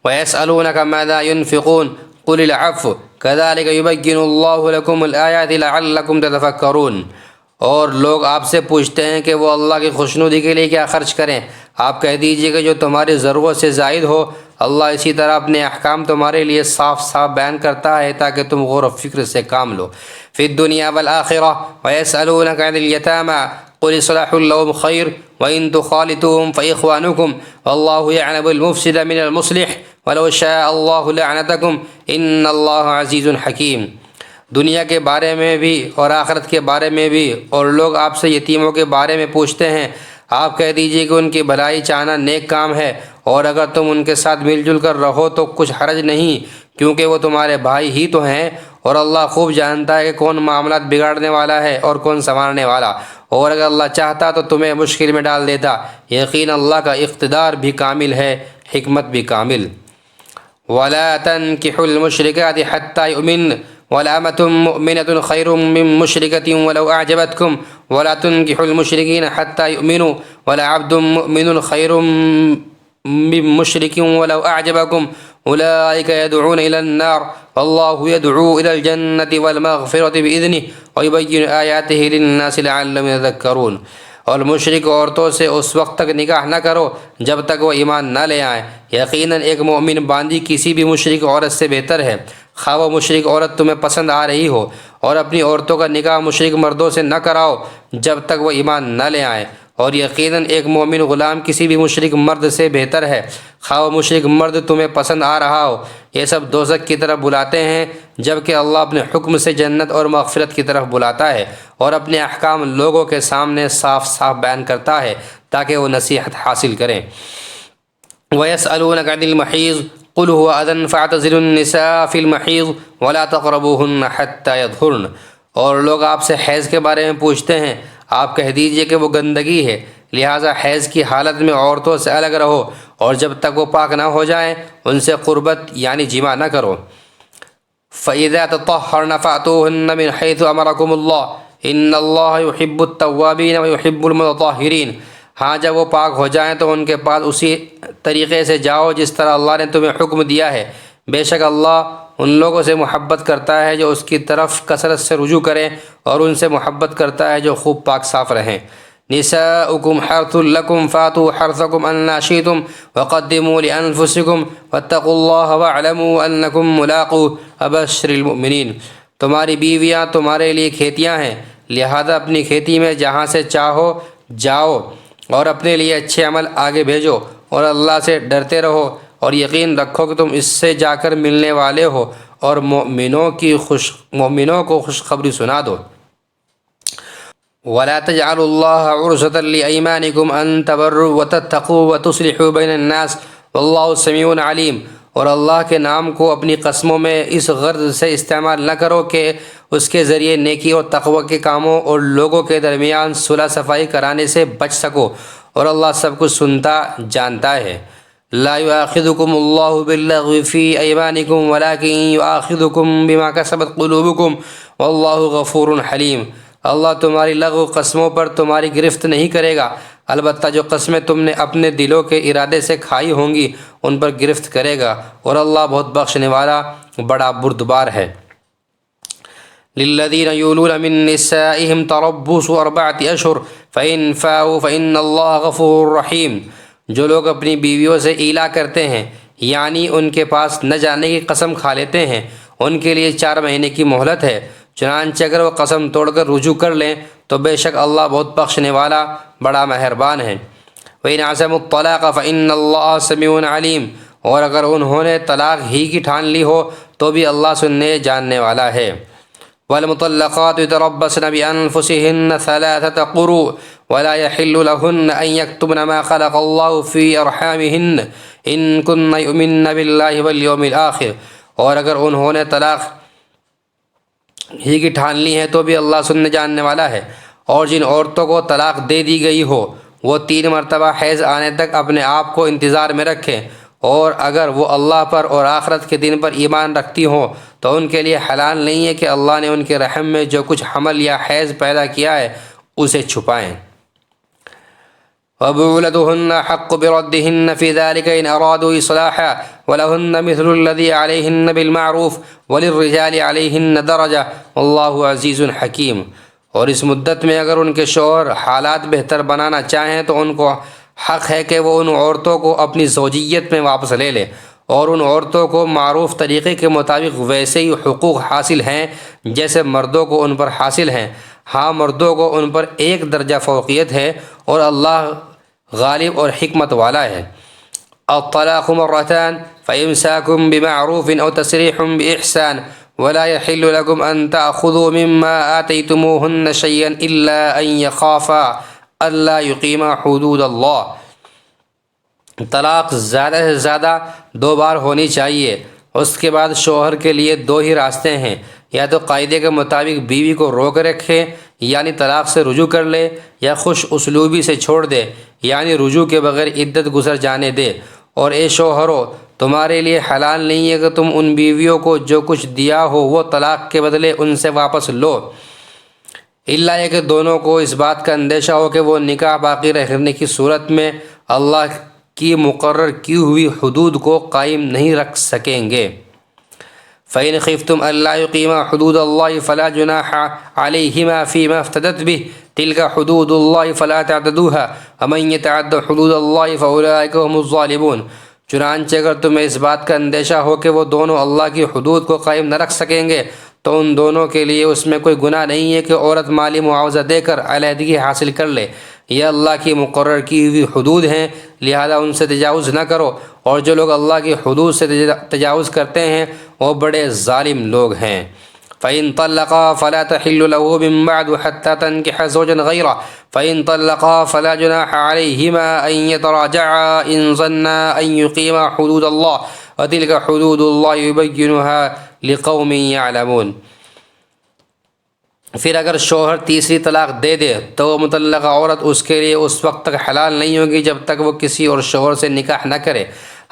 وَيَسْأَلُونَكَ مَاذَا يُنْفِقُونَ قُلِ الْعَفْوَ كَذَلِكَ يُبَيِّنُ اللَّهُ لَكُمُ الْآيَاتِ لَعَلَّكُمْ تَتَفَكَّرُونَ۔ اور لوگ آپ سے پوچھتے ہیں کہ وہ اللہ کی خوشنودی کے لیے کیا خرچ کریں، آپ کہہ دیجئے کہ جو تمہاری ضرورت سے زائد ہو۔ اللہ اسی طرح اپنے احکام تمہارے لیے صاف صاف بیان کرتا ہے تاکہ تم غور و فکر سے کام لو۔ فی الدنیا والآخرہ ویسألونک عن الیتامی قل اصلاح لهم خیر وإن تخالطوهم فإخوانکم واللہ یعلم المفسد من المصلح ولو شاء اللہ لعنتکم ان اللہ عزیز حکیم۔ دنیا کے بارے میں بھی اور آخرت کے بارے میں بھی، اور لوگ آپ سے یتیموں کے بارے میں پوچھتے ہیں، آپ کہہ دیجئے کہ ان کی بھلائی چاہنا نیک کام ہے، اور اگر تم ان کے ساتھ مل جل کر رہو تو کچھ حرج نہیں، کیونکہ وہ تمہارے بھائی ہی تو ہیں، اور اللہ خوب جانتا ہے کہ کون معاملات بگاڑنے والا ہے اور کون سنوارنے والا، اور اگر اللہ چاہتا تو تمہیں مشکل میں ڈال دیتا، یقین اللہ کا اقتدار بھی کامل ہے، حکمت بھی کامل۔ وَلَا تَنْكِحُوا الْمُشْرِكَاتِ حَتَّى يُؤْمِنْ وَلَأَمَةٌ مُؤْمِنَةٌ خَيْرٌ مِّن مُّشْرِكَةٍ وَلَوْ أَعْجَبَتْكُمْ وَلَا تُنْكِحُوا الْمُشْرِكِينَ حَتَّى يُؤْمِنُوا وَلَعَبْدٌ مُّؤْمِنٌ خَيْرٌ مِّن مُّشْرِكٍ وَلَوْ أَعْجَبَكُمْ أُولَٰئِكَ يَدْعُونَ إِلَى النَّارِ وَاللَّهُ يَدْعُو إِلَى الْجَنَّةِ وَالْمَغْفِرَةِ بِإِذْنِهِ وَيُبَيِّنُ آيَاتِهِ لِلنَّاسِ لَعَلَّهُمْ يَذَّكَّرُونَ۔ اور مشرک عورتوں سے اس وقت تک نکاح نہ کرو جب تک وہ ایمان نہ لے آئیں، یقیناً ایک مومن باندی کسی بھی مشرک عورت سے بہتر ہے، خواہ وہ مشرک عورت تمہیں پسند آ رہی ہو، اور اپنی عورتوں کا نکاح مشرک مردوں سے نہ کراؤ جب تک وہ ایمان نہ لے آئیں، اور یقیناً ایک مومن غلام کسی بھی مشرک مرد سے بہتر ہے، خواہ وہ مشرک مرد تمہیں پسند آ رہا ہو۔ یہ سب دوزخ کی طرف بلاتے ہیں، جبکہ اللہ اپنے حکم سے جنت اور مغفرت کی طرف بلاتا ہے، اور اپنے احکام لوگوں کے سامنے صاف صاف بیان کرتا ہے تاکہ وہ نصیحت حاصل کریں۔ وَيَسْأَلُونَكَ عَنِ الْمَحِيضِ قُلْ هُوَ أَذًى فَاعْتَزِلُوا النِّسَاءَ فِي الْمَحِيضِ وَلَا تَقْرَبُوهُنَّ حَتَّى يَطْهُرْنَ۔ اور لوگ آپ سے حیض کے بارے میں پوچھتے ہیں، آپ کہہ دیجئے کہ وہ گندگی ہے، لہٰذا حیض کی حالت میں عورتوں سے الگ رہو، اور جب تک وہ پاک نہ ہو جائیں ان سے قربت یعنی جماع نہ کرو۔ فَإِذَا تَطَهَّرْنَ فَأْتُوهُنَّ مِنْ حَيْثُ أَمَرَكُمُ اللَّهُ إِنَّ اللَّهَ يُحِبُّ التَّوَّابِينَ وَيُحِبُّ الْمُتَطَهِّرِينَ۔ ہاں جب وہ پاک ہو جائیں تو ان کے پاس اسی طریقے سے جاؤ جس طرح اللہ نے تمہیں حکم دیا ہے، بے شک اللہ ان لوگوں سے محبت کرتا ہے جو اس کی طرف کثرت سے رجوع کریں، اور ان سے محبت کرتا ہے جو خوب پاک صاف رہیں۔ نساؤکم حرث لکم فاتوا حرثکم انا شئتم وقدموا لانفسکم واتقوا اللہ واعلموا انکم ملاقوہ وبشر المؤمنین۔ تمہاری بیویاں تمہارے لیے کھیتیاں ہیں، لہذا اپنی کھیتی میں جہاں سے چاہو جاؤ، اور اپنے لیے اچھے عمل آگے بھیجو، اور اللہ سے ڈرتے رہو، اور یقین رکھو کہ تم اس سے جا کر ملنے والے ہو، اور مومنوں کو خوشخبری سنا دو۔ وَلَا تَجْعَلُوا اللَّهَ عُرْضَةً لِأَيْمَانِكُمْ أَن تَبَرُّوا وَتَتَّقُوا وَتُصْلِحُوا بَيْنَ النَّاسِ وَاللَّهُ سَمِيعٌ عَلِيمٌ۔ اور اللہ کے نام کو اپنی قسموں میں اس غرض سے استعمال نہ کرو کہ اس کے ذریعے نیکی اور تقوی کے کاموں اور لوگوں کے درمیان صلح صفائی کرانے سے بچ سکو، اور اللہ سب کچھ سنتا جانتا ہے۔ لا يؤاخذكم الله باللغو في أيمانكم ولكن يؤاخذكم بما كسبت قلوبكم والله غفور حليم۔ اللہ تمہاری لغو قسموں پر تمہاری گرفت نہیں کرے گا، البتہ جو قسمیں تم نے اپنے دلوں کے ارادے سے کھائی ہوں گی ان پر گرفت کرے گا، اور اللہ بہت بخشنے والا بڑا بردبار ہے۔ للذین یولون من نسائهم تربص 4 اشہر فإن فاؤوا فإن اللہ غفور رحیم۔ جو لوگ اپنی بیویوں سے ایلا کرتے ہیں، یعنی ان کے پاس نہ جانے کی قسم کھا لیتے ہیں، ان کے لیے 4 مہینے کی مہلت ہے، چنانچہ اگر وہ قسم توڑ کر رجوع کر لیں تو بے شک اللہ بہت بخشنے والا بڑا مہربان ہے۔ وَإِنْ عَزَمُوا الطَّلَاقَ فَإِنَّ اللَّهَ سَمِيعٌ عَلِيمٌ۔ اور اگر انہوں نے طلاق ہی کی ٹھان لی ہو تو بھی اللہ سننے جاننے والا ہے۔ وَالْمُطَلَّقَاتُ يَتَرَبَّصْنَ بِأَنفُسِهِنَّ 3 قُرُوءٍ وَلَا يَحِلُّ لَهُنَّ أَن يَكْتُمْنَ مَا خَلَقَ اللَّهُ فِي أَرْحَامِهِنَّ إِن كُنَّ يُؤْمِنَّ بِاللَّهِ وَالْيَوْمِ الْآخِرِ۔ اور اگر انہوں نے طلاق ہی کی ٹھان لی ہے تو بھی اللہ سننے جاننے والا ہے۔ اور جن عورتوں کو طلاق دے دی گئی ہو وہ 3 مرتبہ حیض آنے تک اپنے آپ کو انتظار میں رکھیں، اور اگر وہ اللہ پر اور آخرت کے دن پر ایمان رکھتی ہوں تو ان کے لیے حلال نہیں ہے کہ اللہ نے ان کے رحم میں جو کچھ حمل یا حیض پیدا کیا ہے اسے چھپائیں۔ وَبُعُولَتُهُنَّ حَقُّ بِرَدِّهِنَّ فِي ذَلِكَ إِنْ أَرَادُوا إِصْلَاحًا وَلَهُنَّ مِثْلُ الَّذِي عَلَيْهِنَّ بِالْمَعْرُوفِ وَلِلرِّجَالِ عَلَيْهِنَّ دَرَجَةٌ وَاللَّهُ عَزِيزٌ حَكِيمٌ۔ اور اس مدت میں اگر ان کے شوہر حالات بہتر بنانا چاہیں تو ان کو حق ہے کہ وہ ان عورتوں کو اپنی زوجیت میں واپس لے لے، اور ان عورتوں کو معروف طریقے کے مطابق ویسے ہی حقوق حاصل ہیں جیسے مردوں کو ان پر حاصل ہیں۔ ہاں مردوں کو ان پر 1 درجہ فوقیت ہے، اور اللہ غالب اور حکمت والا ہے۔ الطلاق مرتان فإمساك بمعروف أو تسريح بإحسان ولا يحل لكم أن تأخذوا مما آتيتموهن شيئا إلا أن يخافا ألا يقيما حدود اللہ۔ طلاق زیادہ سے زیادہ 2 بار ہونی چاہیے۔ اس کے بعد شوہر کے لیے 2 ہی راستے ہیں، یا تو قاعدے کے مطابق بیوی کو روک رکھے یعنی طلاق سے رجوع کر لے، یا خوش اسلوبی سے چھوڑ دے یعنی رجوع کے بغیر عدت گزر جانے دے۔ اور اے شوہرو، تمہارے لیے حلال نہیں ہے کہ تم ان بیویوں کو جو کچھ دیا ہو وہ طلاق کے بدلے ان سے واپس لو، الا یہ کہ دونوں کو اس بات کا اندیشہ ہو کہ وہ نکاح باقی رہنے کی صورت میں اللہ کی مقرر کی ہوئی حدود کو قائم نہیں رکھ سکیں گے۔ فَإِنْ خِفْتُمْ أَلَّا يُقِيمَا حُدُودَ اللَّهِ فَلَا جُنَاحَ عَلَيْهِمَا فِي مَا افْتَدَتْ بِهِ تِلْكَ حُدُودُ اللَّهِ فَلَا تَعْتَدُوهَا وَمَنْ يَتَعَدَّ حُدُودَ اللَّهِ فَأُولَٰئِكَ هُمُ الظَّالِمُونَ۔ چنانچہ اگر تمہیں اس بات کا اندیشہ ہو کہ وہ دونوں اللہ کی حدود کو قائم نہ رکھ سکیں گے تو ان دونوں کے لیے اس میں کوئی گناہ نہیں ہے کہ عورت مالی معاوضہ دے کر علیحدگی حاصل کر لے۔ یہ اللہ کی مقرر کی ہوئی حدود ہیں، لہذا ان سے تجاوز نہ کرو، اور جو لوگ اللہ کی حدود سے تجاوز کرتے ہیں وہ بڑے ظالم لوگ ہیں۔ فَإِن طَلَّقَا فَلَا تَحِلُّ لَهُ مِن بَعْدُ حَتَّى تَنكِحَ زَوْجًا غَيْرَهُ فَإِن طَلَّقَا فَلَا جُنَاحَ عَلَيْهِمَا أَن يَتَرَاجَعَا إِن ظَنَّا أَن يُقِيمَا حُدُودَ اللَّهِ وَتِلْكَ حُدُودُ اللَّهِ يُبَيِّنُهَا لِقَوْمٍ يَعْلَمُونَ۔ پھر اگر شوہر تیسری طلاق دے دے تو وہ مطلقہ عورت اس کے لیے اس وقت تک حلال نہیں ہوگی جب تک وہ کسی اور شوہر سے نکاح نہ کرے۔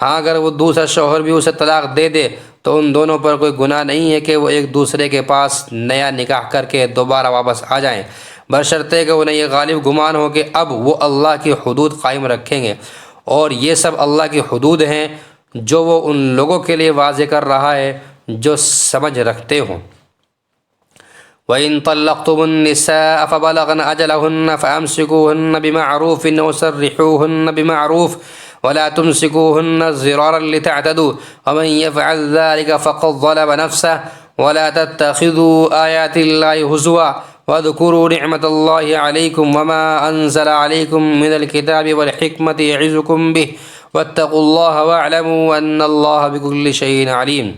ہاں اگر وہ دوسرا شوہر بھی اسے طلاق دے دے تو ان دونوں پر کوئی گناہ نہیں ہے کہ وہ ایک دوسرے کے پاس نیا نکاح کر کے دوبارہ واپس آ جائیں، بشرطے کہ انہیں یہ غالب گمان ہو کہ اب وہ اللہ کی حدود قائم رکھیں گے، اور یہ سب اللہ کی حدود ہیں جو وہ ان لوگوں کے لیے واضح کر رہا ہے جو سمجھ رکھتے ہوں۔ وَإِن طَلَّقْتُمُ النِّسَاءَ فَبَلَغْنَ أَجَلَهُنَّ فَأَمْسِكُوهُنَّ بِمَعْرُوفٍ أَوْ سَرِّحُوهُنَّ بِمَعْرُوفٍ وَلَا تُمْسِكُوهُنَّ ضِرَارًا لِتَعْتَدُوا وَمَن يَفْعَلْ ذَلِكَ فَقَدْ ظَلَمَ نَفْسَهُ وَلَا تَتَّخِذُوا آيَاتِ اللَّهِ هُزُوًا وَاذْكُرُوا نِعْمَةَ اللَّهِ عَلَيْكُمْ وَمَا أَنزَلَ عَلَيْكُمْ مِنَ الْكِتَابِ وَالْحِكْمَةِ يَعِظُكُمْ بِهِ وَاتَّقُوا اللَّهَ وَاعْلَمُوا أَنَّ اللَّهَ بِكُلِّ شَيْءٍ عَلِيمٌ۔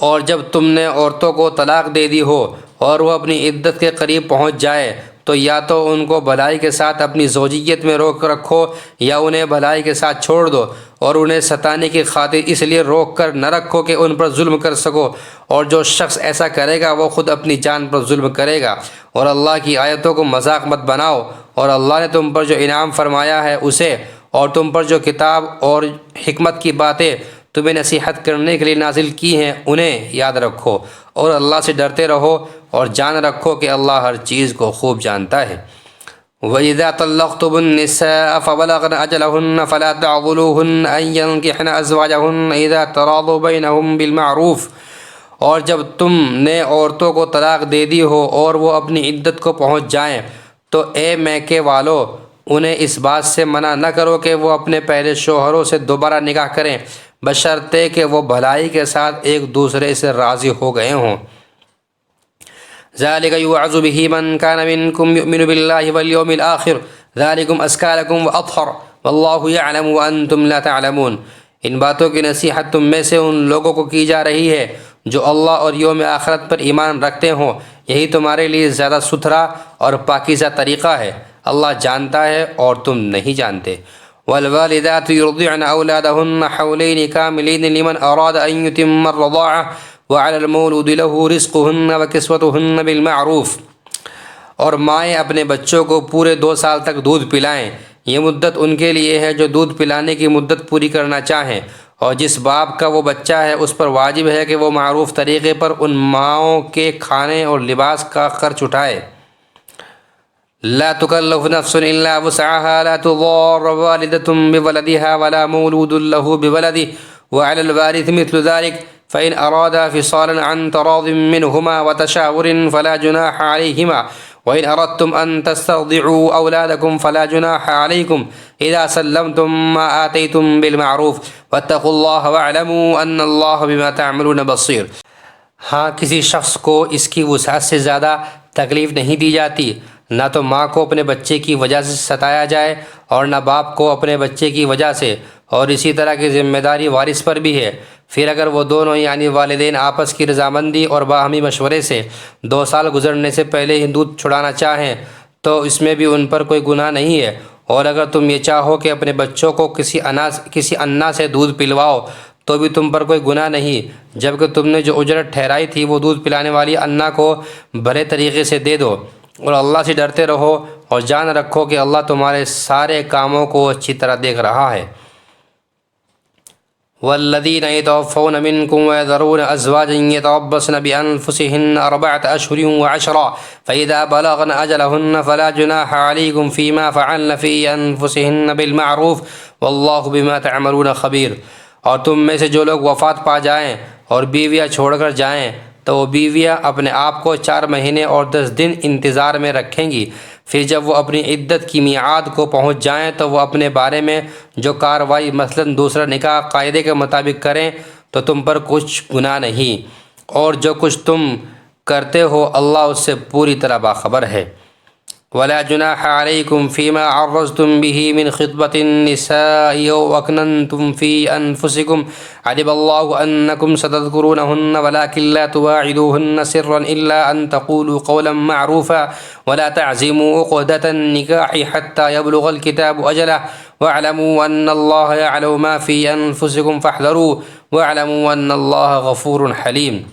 اور جب تم نے عورتوں کو طلاق دے دی ہو اور وہ اپنی عدت کے قریب پہنچ جائے تو یا تو ان کو بھلائی کے ساتھ اپنی زوجیت میں روک رکھو یا انہیں بھلائی کے ساتھ چھوڑ دو، اور انہیں ستانے کی خاطر اس لیے روک کر نہ رکھو کہ ان پر ظلم کر سکو، اور جو شخص ایسا کرے گا وہ خود اپنی جان پر ظلم کرے گا۔ اور اللہ کی آیتوں کو مذاق مت بناؤ، اور اللہ نے تم پر جو انعام فرمایا ہے اسے، اور تم پر جو کتاب اور حکمت کی باتیں تمہیں نصیحت کرنے کے لیے نازل کی ہیں انہیں یاد رکھو، اور اللہ سے ڈرتے رہو اور جان رکھو کہ اللہ ہر چیز کو خوب جانتا ہے۔ وَإِذَا طَلَّقْتُمُ النِّسَاءَ فَبَلَغْنَ أَجَلَهُنَّ فَلَا تَعْضُلُوهُنَّ أَن يَنكِحْنَ أَزْوَاجَهُنَّ إِذَا تَرَاضُوا بَيْنَهُم بِالْمَعْرُوفِ، اور جب تم نے عورتوں کو طلاق دے دی ہو اور وہ اپنی عدت کو پہنچ جائیں تو اے میکے والو انہیں اس بات سے منع نہ کرو کہ وہ اپنے پہلے شوہروں سے دوبارہ نکاح کریں، بشرطے کہ وہ بھلائی کے ساتھ ایک دوسرے سے راضی ہو گئے ہوں۔ ذَلِكَ يُوعَظُ بِهِ مَن كَانَ مِنكُمْ يُؤْمِنُ بِاللَّهِ وَالْيَوْمِ الْآخِرِ ذَلِكُمْ أَزْكَىٰ لَكُمْ وَأَطْهَرُ وَاللَّهُ يَعْلَمُ وَأَنْتُمْ لَا تَعْلَمُونَ۔ ان باتوں کی نصیحت تم میں سے ان لوگوں کو کی جا رہی ہے جو اللہ اور یوم آخرت پر ایمان رکھتے ہوں، یہی تمہارے لیے زیادہ ستھرا اور پاکیزہ طریقہ ہے، اللہ جانتا ہے اور تم نہیں جانتے۔ وَالْوَالِدَاتُ يُرْضِعْنَ أَوْلَادَهُنَّ حَوْلَيْنِ كَامِلَيْنِ لِمَنْ أَرَادَ أَن يُتِمَّ الرَّضَاعَةَ وَعَلَى الْمَوْلُودِ لَهُ رِزْقُهُنَّ وَكِسْوَتُهُنَّ بِالْمَعْرُوفِ۔ اور مائیں اپنے بچوں کو پورے 2 سال تک دودھ پلائیں، یہ مدت ان کے لیے ہے جو دودھ پلانے کی مدت پوری کرنا چاہیں، اور جس باپ کا وہ بچہ ہے اس پر واجب ہے کہ وہ معروف طریقے پر ان ماؤں کے کھانے اور لباس کا خرچ اٹھائے۔ لا تكلف نفس إلا وسعها لا تضار والدة بولدها ولا مولود له بولده وعلى الوارث مثل ذلك فإن أرادا فصالا عن تراض منهما وتشاور فلا جناح عليهما وإن أردتم أن تسترضعوا أولادكم فلا جناح عليكم إذا سلمتم ما آتيتم بالمعروف واتقوا الله واعلموا أن الله بما تعملون بصير۔ ہاں کسی شخص کو اس کی وسعت سے زیادہ تکلیف نہیں دی جاتی، نہ تو ماں کو اپنے بچے کی وجہ سے ستایا جائے اور نہ باپ کو اپنے بچے کی وجہ سے، اور اسی طرح کی ذمہ داری وارث پر بھی ہے۔ پھر اگر وہ دونوں یعنی والدین آپس کی رضامندی اور باہمی مشورے سے 2 سال گزرنے سے پہلے ہی دودھ چھڑانا چاہیں تو اس میں بھی ان پر کوئی گناہ نہیں ہے، اور اگر تم یہ چاہو کہ اپنے بچوں کو کسی انا سے دودھ پلواؤ تو بھی تم پر کوئی گناہ نہیں، جبکہ تم نے جو اجرت ٹھہرائی تھی وہ دودھ پلانے والی انا کو بھلے طریقے سے دے دو، اور اللہ سے ڈرتے رہو اور جان رکھو کہ اللہ تمہارے سارے کاموں کو اچھی طرح دیکھ رہا ہے۔ والذین یتوفون منکم ویذرون ازواجا یتربصن بانفسہن 4 اشہر وعشرا فاذا بلغن اجلہن فلا جناح علیکم فیما فعلن فی انفسہن بالمعروف واللہ بما تعملون خبیر۔ اور تم میں سے جو لوگ وفات پا جائیں اور بیویاں چھوڑ کر جائیں تو وہ بیویاں اپنے آپ کو 4 مہینے اور 10 دن انتظار میں رکھیں گی، پھر جب وہ اپنی عدت کی میعاد کو پہنچ جائیں تو وہ اپنے بارے میں جو کارروائی مثلاً دوسرا نکاح قاعدے کے مطابق کریں تو تم پر کچھ گناہ نہیں، اور جو کچھ تم کرتے ہو اللہ اس سے پوری طرح باخبر ہے۔ ولا جناح عليكم فيما عرضتم به من خطبة النساء أو أكننتم في أنفسكم علم الله أنكم ستذكرونهن ولكن لا تواعدوهن سرا إلا أن تقولوا قولا معروفا ولا تعزموا عقدة النكاح حتى يبلغ الكتاب أجله واعلموا أن الله يعلم ما في أنفسكم فاحذروه واعلموا أن الله غفور حليم۔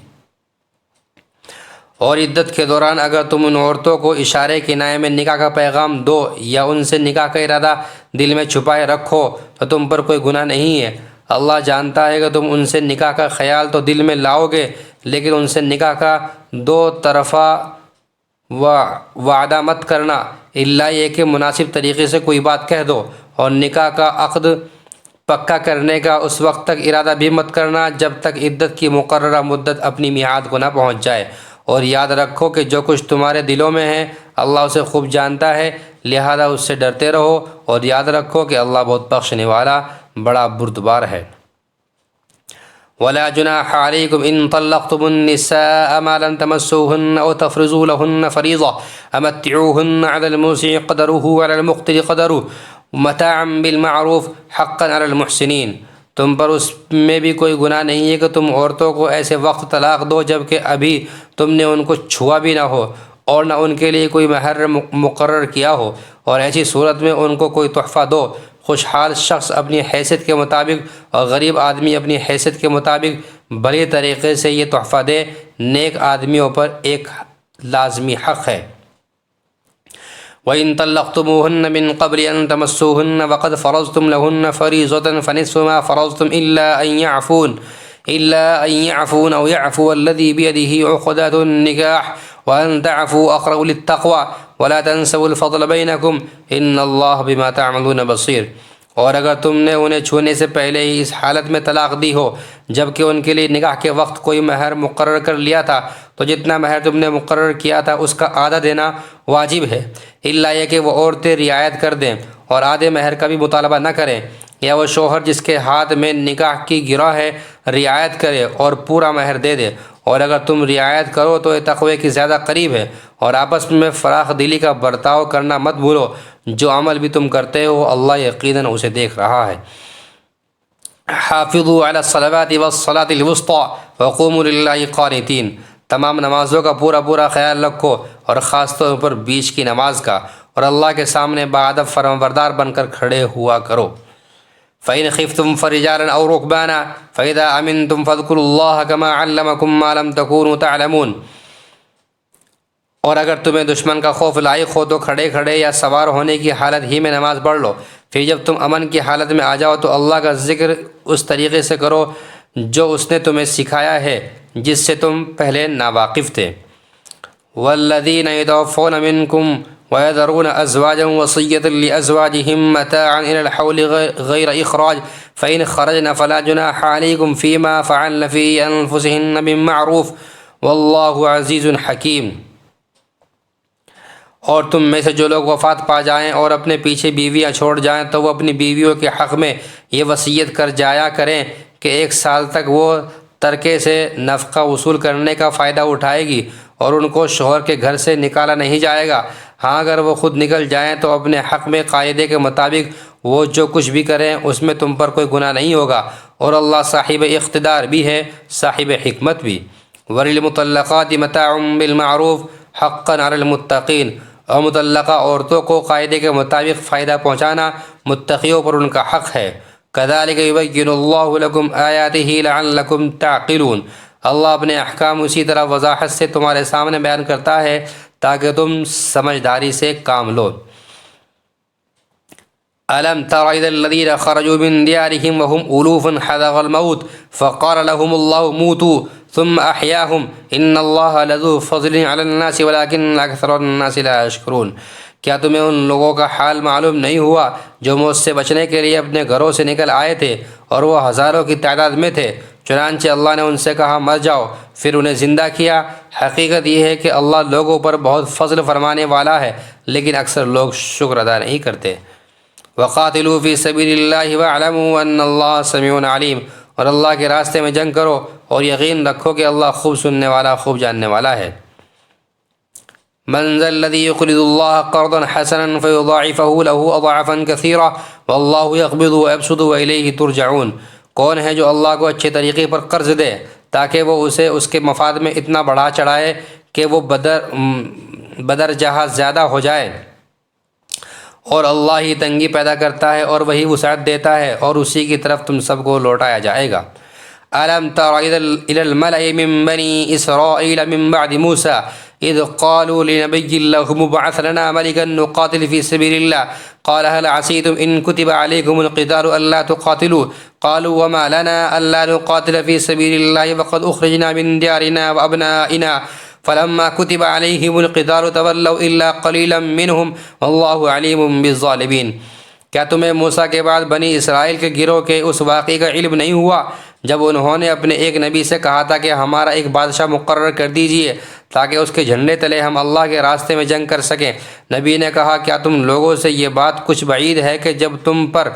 اور عدت کے دوران اگر تم ان عورتوں کو اشارے کنائے میں نکاح کا پیغام دو یا ان سے نکاح کا ارادہ دل میں چھپائے رکھو تو تم پر کوئی گناہ نہیں ہے، اللہ جانتا ہے کہ تم ان سے نکاح کا خیال تو دل میں لاؤ گے لیکن ان سے نکاح کا 2 طرفہ وعدہ مت کرنا الا یہ کہ مناسب طریقے سے کوئی بات کہہ دو، اور نکاح کا عقد پکا کرنے کا اس وقت تک ارادہ بھی مت کرنا جب تک عدت کی مقررہ مدت اپنی میعاد کو نہ پہنچ جائے، اور یاد رکھو کہ جو کچھ تمہارے دلوں میں ہے اللہ اسے خوب جانتا ہے، لہذا اس سے ڈرتے رہو، اور یاد رکھو کہ اللہ بہت بخشنے والا بڑا بردبار ہے۔ ولا جناح عليكم إن طلقتم النساء ما لم تمسوهن أو تفرضوا لهن فريضة أمتعوهن على الموسع قدره وعلى المقتر قدره متاعا بالمعروف حقا على المحسنين۔ تم پر اس میں بھی کوئی گناہ نہیں ہے کہ تم عورتوں کو ایسے وقت طلاق دو جب کہ ابھی تم نے ان کو چھوا بھی نہ ہو اور نہ ان کے لیے کوئی مہر مقرر کیا ہو، اور ایسی صورت میں ان کو کوئی تحفہ دو۔ خوشحال شخص اپنی حیثیت کے مطابق اور غریب آدمی اپنی حیثیت کے مطابق بڑے طریقے سے یہ تحفہ دے، نیک آدمیوں پر ایک لازمی حق ہے۔ وَإِن طَلَّقْتُمُوهُنَّ مِن قَبْلِ أَن تَمَسُّوهُنَّ وَقَدْ فَرَضْتُمْ لَهُنَّ فَرِيضَةً فَنِصْفُ مَا فَرَضْتُمْ إِلَّا أَن يَعْفُونَ أَوْ يَعْفُوَ الَّذِي بِيَدِهِ عُقْدَةُ النِّكَاحِ وَأَن تَعْفُوا أَقْرَبُ لِلتَّقْوَىٰ وَلَا تَنسَوُا الْفَضْلَ بَيْنَكُمْ إِنَّ اللَّهَ بِمَا تَعْمَلُونَ بَصِيرٌ۔ اور اگر تم نے انہیں چھونے سے پہلے ہی اس حالت میں طلاق دی ہو جبکہ ان کے لیے نکاح کے وقت کوئی مہر مقرر کر لیا تھا، تو جتنا مہر تم نے مقرر کیا تھا اس کا آدھا دینا واجب ہے، الا یہ کہ وہ عورتیں رعایت کر دیں اور آدھے مہر کا بھی مطالبہ نہ کریں، یا وہ شوہر جس کے ہاتھ میں نکاح کی گرہ ہے رعایت کرے اور پورا مہر دے دے، اور اگر تم رعایت کرو تو یہ تقوی کی زیادہ قریب ہے، اور آپس میں فراخ دلی کا برتاؤ کرنا مت بھولو، جو عمل بھی تم کرتے ہو اللہ یقیناً اسے دیکھ رہا ہے۔ حافظوا علی الصلوات والصلاة الوسطى وقوموا للہ قانتین۔ تمام نمازوں کا پورا خیال رکھو، اور خاص طور پر بیچ کی نماز کا، اور اللہ کے سامنے باادب فرمانبردار بن کر کھڑے ہوا کرو۔ فَإِنْ خِفْتُمْ فَرِجَالًا أَوْ رُكْبَانًا فَإِذَا أَمِنْتُمْ فَاذْكُرُوا اللَّهَ كَمَا عَلَّمَكُمْ مَا لَمْ تَكُونُوا تَعْلَمُونَ۔ اور اگر تمہیں دشمن کا خوف لاحق ہو تو کھڑے یا سوار ہونے کی حالت ہی میں نماز پڑھ لو، پھر جب تم امن کی حالت میں آ جاؤ تو اللہ کا ذکر اس طریقے سے کرو جو اس نے تمہیں سکھایا ہے جس سے تم پہلے ناواقف تھے۔ وَالَّذِينَ يَتَوَفَّوْنَ مِنْكُمْ وَيَذَرُونَ أَزْوَاجًا وَصِيَّةً لِأَزْوَاجِهِمْ مَتَاعًا إِلَى الْحَوْلِ غَيْرَ إِخْرَاجٍ فَإِنْ خَرَجْنَ فَلَا جُنَاحَ عَلَيْكُمْ فِيمَا فَعَلْنَ فِي أَنفُسِهِنَّ بِالمَّعْرُوفِ وَاللَّهُ عَزِيزٌ حَكِيمٌ۔ اور تم میں سے جو لوگ وفات پا جائیں اور اپنے پیچھے بیویاں چھوڑ جائیں تو وہ اپنی بیویوں کے حق میں یہ وصیت کر جایا کریں کہ 1 سال تک وہ ترکے سے نفقہ وصول کرنے کا فائدہ اٹھائے گی، اور ان کو شوہر کے گھر سے نکالا نہیں جائے گا۔ ہاں اگر وہ خود نکل جائیں تو اپنے حق میں قاعدے کے مطابق وہ جو کچھ بھی کریں اس میں تم پر کوئی گناہ نہیں ہوگا، اور اللہ صاحب اقتدار بھی ہے، صاحب حکمت بھی۔ وَلِلْمُطَلَّقَاتِ مَتَاعٌ بِالْمَعْرُوفِ حَقًّا عَلَى الْمُتَّقِينَ۔ اور مطلقہ عورتوں کو قاعدے کے مطابق فائدہ پہنچانا متقیوں پر ان کا حق ہے۔ كَذَلِكَ يُبَيِّنُ اللَّهُ لَكُمْ آيَاتِهِ لَعَلَّكُمْ تَعْقِلُونَ۔ اللہ اپنے احکام اسی طرح وضاحت سے تمہارے سامنے بیان کرتا ہے تاکہ تم سمجھداری سے کام لو۔ أَلَمْ تَرَ إِلَى الَّذِينَ خَرَجُوا مِنْ دِيَارِهِمْ وَهُمْ أُلُوفٌ حَذَرَ الْمَوْتِ فَقَالَ لَهُمُ اللَّهُ مُوتُوا ثُمَّ أَحْيَاهُمْ إِنَّ اللَّهَ لَذُو فَضْلٍ عَلَى النَّاسِ وَلَكِنَّ أَكْثَرَ النَّاسِ لَا يَشْكُرُونَ۔ کیا تمہیں ان لوگوں کا حال معلوم نہیں ہوا جو موت سے بچنے کے لیے اپنے گھروں سے نکل آئے تھے اور وہ ہزاروں کی تعداد میں تھے؟ چنانچہ اللہ نے ان سے کہا مر جاؤ، پھر انہیں زندہ کیا۔ حقیقت یہ ہے کہ اللہ لوگوں پر بہت فضل فرمانے والا ہے، لیکن اکثر لوگ شکر ادا نہیں کرتے۔ وَقَاتِلُوا فِي سَبِيلِ اللَّهِ وَاعْلَمُوا أَنَّ اللَّهَ سَمِيعٌ عَلِيمٌ۔ اور اللہ کے راستے میں جنگ کرو اور یقین رکھو کہ اللہ خوب سننے والا خوب جاننے والا ہے۔ من ذا الذي يقرض الله قرضا حسنا فيضاعفه له اضعافا كثيرة والله يقبض ويبسط واليه ترجعون۔ کون ہے جو اللہ کو اچھے طریقے پر قرض دے تاکہ وہ اسے اس کے مفاد میں اتنا بڑھا چڑھائے کہ وہ بدر جہاں زیادہ ہو جائے، اور اللہ ہی تنگی پیدا کرتا ہے اور وہی وسعت دیتا ہے، اور اسی کی طرف تم سب کو لوٹایا جائے گا۔ أَلَمْ تَرَ إِلَى الْمَلَإِ مِنْ بَنِي إِسْرَائِيلَ مِنْ بَعْدِ مُوسَى إِذْ قَالُوا لِنَبِيٍّ لَهُ ابْعَثْ لَنَا مَلِكًا نُقَاتِلْ فِي سَبِيلِ اللَّهِ قَالَ هَلْ عَسَيْتُمْ إِنْ كُتِبَ عَلَيْكُمُ الْقِتَالُ أَلَّا تُقَاتِلُوا قَالُوا وَمَا لَنَا أَلَّا نُقَاتِلَ فِي سَبِيلِ اللَّهِ وَقَدْ أُخْرِجْنَا مِنْ دِيَارِنَا وَأَبْنَائِنَا فلما كتب عليهم القتال تولوا إلا قليلا منهم والله عليم بالظالمين۔ کیا تمہیں موسیٰ کے بعد بنی اسرائیل کے گروہ کے اس واقعے کا علم نہیں ہوا جب انہوں نے اپنے ایک نبی سے کہا تھا کہ ہمارا ایک بادشاہ مقرر کر دیجئے تاکہ اس کے جھنڈے تلے ہم اللہ کے راستے میں جنگ کر سکیں؟ نبی نے کہا کیا تم لوگوں سے یہ بات کچھ بعید ہے کہ جب تم پر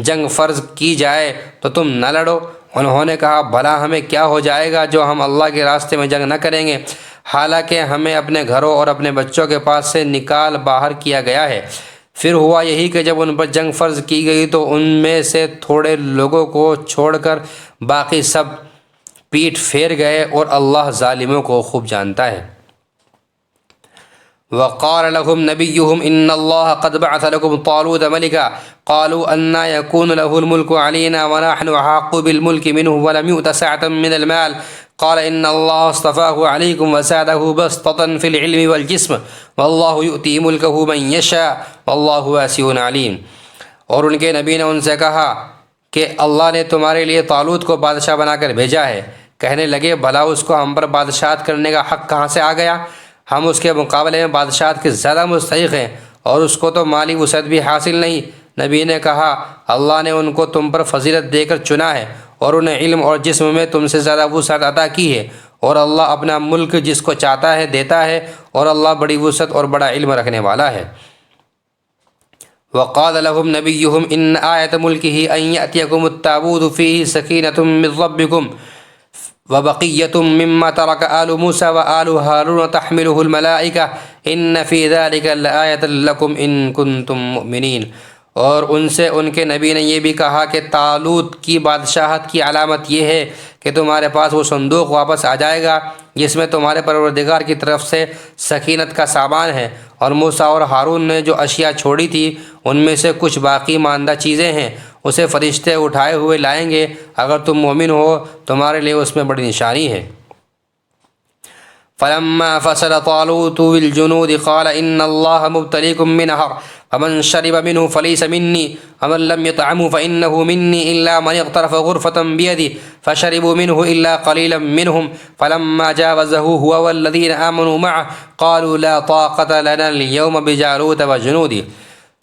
جنگ فرض کی جائے تو تم نہ لڑو؟ انہوں نے کہا بھلا ہمیں کیا ہو جائے گا جو ہم اللہ کے راستے میں جنگ نہ کریں گے، حالانکہ ہمیں اپنے گھروں اور اپنے بچوں کے پاس سے نکال باہر کیا گیا ہے۔ پھر ہوا یہی کہ جب ان پر جنگ فرض کی گئی تو ان میں سے تھوڑے لوگوں کو چھوڑ کر باقی سب پیٹ پھیر گئے، اور اللہ ظالموں کو خوب جانتا ہے۔ وقال لهم نبيهم إن الله قد بعث لكم طالوت ملكا قالوا أنى يكون له الملك علينا ونحن أحق بالملك منه ولم يؤت سعة من المال قال إن الله اصطفاه عليكم وزاده بسطة في العلم والجسم والله يؤتي ملكه من يشاء والله واسع عليم۔ اور ان کے نبی نے ان سے کہا کہ اللہ نے تمہارے لیے طالوت کو بادشاہ بنا کر بھیجا ہے۔ کہنے لگے بھلا اس کو ہم پر بادشاہت کرنے کا حق کہاں سے آ گیا؟ ہم اس کے مقابلے میں بادشاہت کے زیادہ مستحق ہیں، اور اس کو تو مالی وسعت بھی حاصل نہیں۔ نبی نے کہا اللہ نے ان کو تم پر فضیلت دے کر چنا ہے اور انہیں علم اور جسم میں تم سے زیادہ وسعت عطا کی ہے، اور اللہ اپنا ملک جس کو چاہتا ہے دیتا ہے، اور اللہ بڑی وسعت اور بڑا علم رکھنے والا ہے۔ وقال لهم نبيهم إن آية ملكه أن يأتيكم التابوت فيه سكينة من ربكم وبقية مما ترك آل موسى وآل هارون تحمله الملائكة إن في ذلك لآية لكم إن كنتم مؤمنين۔ اور ان سے ان کے نبی نے یہ بھی کہا کہ طالوت کی بادشاہت کی علامت یہ ہے کہ تمہارے پاس وہ صندوق واپس آ جائے گا جس میں تمہارے پروردگار کی طرف سے سکینت کا سامان ہے، اور موسیٰ اور ہارون نے جو اشیاء چھوڑی تھی ان میں سے کچھ باقی ماندہ چیزیں ہیں، اسے فرشتے اٹھائے ہوئے لائیں گے۔ اگر تم مومن ہو تمہارے لیے اس میں بڑی نشانی ہے۔ فلما فصل طالوت بالجنود قال إن الله مبتليكم بنهر فمن شرب منه فليس مني ومن لم يطعمه فإنه مني إلا من اغترف غرفة بيده فشربوا منه إلا قليلا منهم فلما جاوزه هو والذين آمنوا معه قالوا لا طاقة لنا اليوم بجالوت وجنوده۔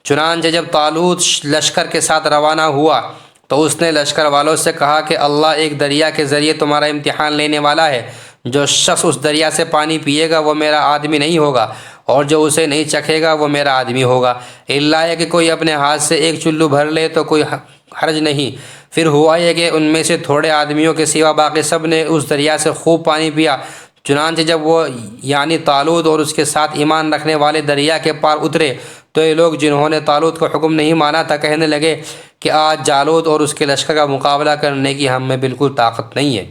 چنانچہ جب طالوت لشکر کے ساتھ روانہ ہوا تو اس نے لشکر والوں سے کہا کہ اللہ ایک دریا کے ذریعے تمہارا امتحان لینے والا ہے، جو شخص اس دریا سے پانی پیے گا وہ میرا آدمی نہیں ہوگا، اور جو اسے نہیں چکھے گا وہ میرا آدمی ہوگا، اللہ ہے کہ کوئی اپنے ہاتھ سے ایک چلو بھر لے تو کوئی حرج نہیں۔ پھر ہوا یہ کہ ان میں سے تھوڑے آدمیوں کے سوا باقی سب نے اس دریا سے خوب پانی پیا۔ چنانچہ جب وہ یعنی طالوت اور اس کے ساتھ ایمان رکھنے والے دریا کے پار اترے تو یہ لوگ جنہوں نے طالوت کا حکم نہیں مانا تھا کہنے لگے کہ آج جالوت اور اس کے لشکر کا مقابلہ کرنے کی ہم میں بالکل طاقت نہیں ہے۔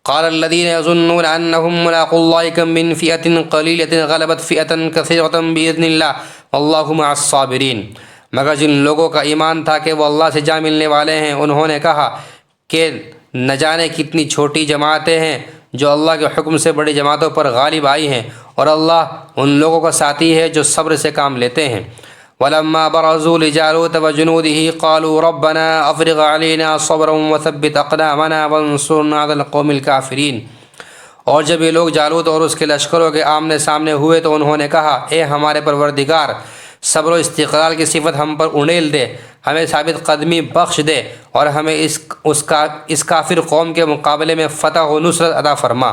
قال الذين يظنون انهم ملاقو الله كم من فئة قليلة غلبت فئة كثيرة بإذن الله والله مع الصابرين۔ مگر جن لوگوں کا ایمان تھا کہ وہ اللہ سے جا ملنے والے ہیں انہوں نے کہا کہ نہ جانے کتنی چھوٹی جماعتیں ہیں جو اللہ کے حکم سے بڑی جماعتوں پر غالب آئی ہیں، اور اللہ ان لوگوں کا ساتھی ہے جو صبر سے کام لیتے ہیں۔ ولما برزوا لجالوت وجنوده قالوا ربنا افرغ علينا صبرا وثبت اقدامنا وانصرنا على القوم الكافرين۔ اور جب یہ لوگ جالوت اور اس کے لشکروں کے آمنے سامنے ہوئے تو انہوں نے کہا اے ہمارے پروردگار، صبر و استقلال کی صفت ہم پر انڈیل دے، ہمیں ثابت قدمی بخش دے، اور ہمیں اس کافر قوم کے مقابلے میں فتح و نصرت عطا فرما۔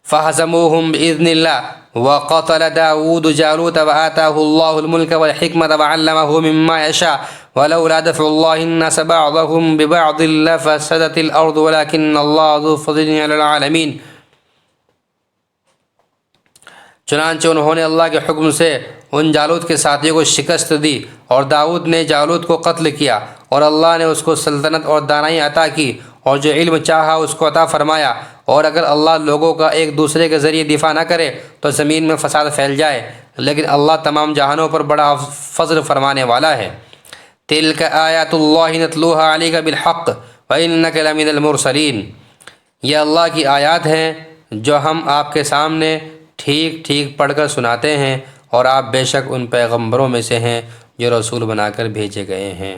فہزموہم بإذن اللہ وقتل داود جالوت وآتاه الله الملك والحكمة وعلمه مما يشاء ولولا دفع الله الناس بعضهم ببعض لفسدت الأرض ولكن الله ذو فضل على العالمين۔ چنانچہ انہوں نے اللہ کے حکم سے ان جالوت کے ساتھیوں کو شکست دی، اور داؤد نے جالوت کو قتل کیا، اور اللہ نے اس کو سلطنت اور دانائی عطا کی، اور جو علم چاہا اس کو عطا فرمایا۔ اور اگر اللہ لوگوں کا ایک دوسرے کے ذریعے دفاع نہ کرے تو زمین میں فساد پھیل جائے، لیکن اللہ تمام جہانوں پر بڑا فضل فرمانے والا ہے۔ تلک آیات اللہ نتلوها علیک بالحق وانک لمن المرسلین۔ یہ اللہ کی آیات ہیں جو ہم آپ کے سامنے ٹھیک ٹھیک پڑھ کر سناتے ہیں، اور آپ بے شک ان پیغمبروں میں سے ہیں جو رسول بنا کر بھیجے گئے ہیں۔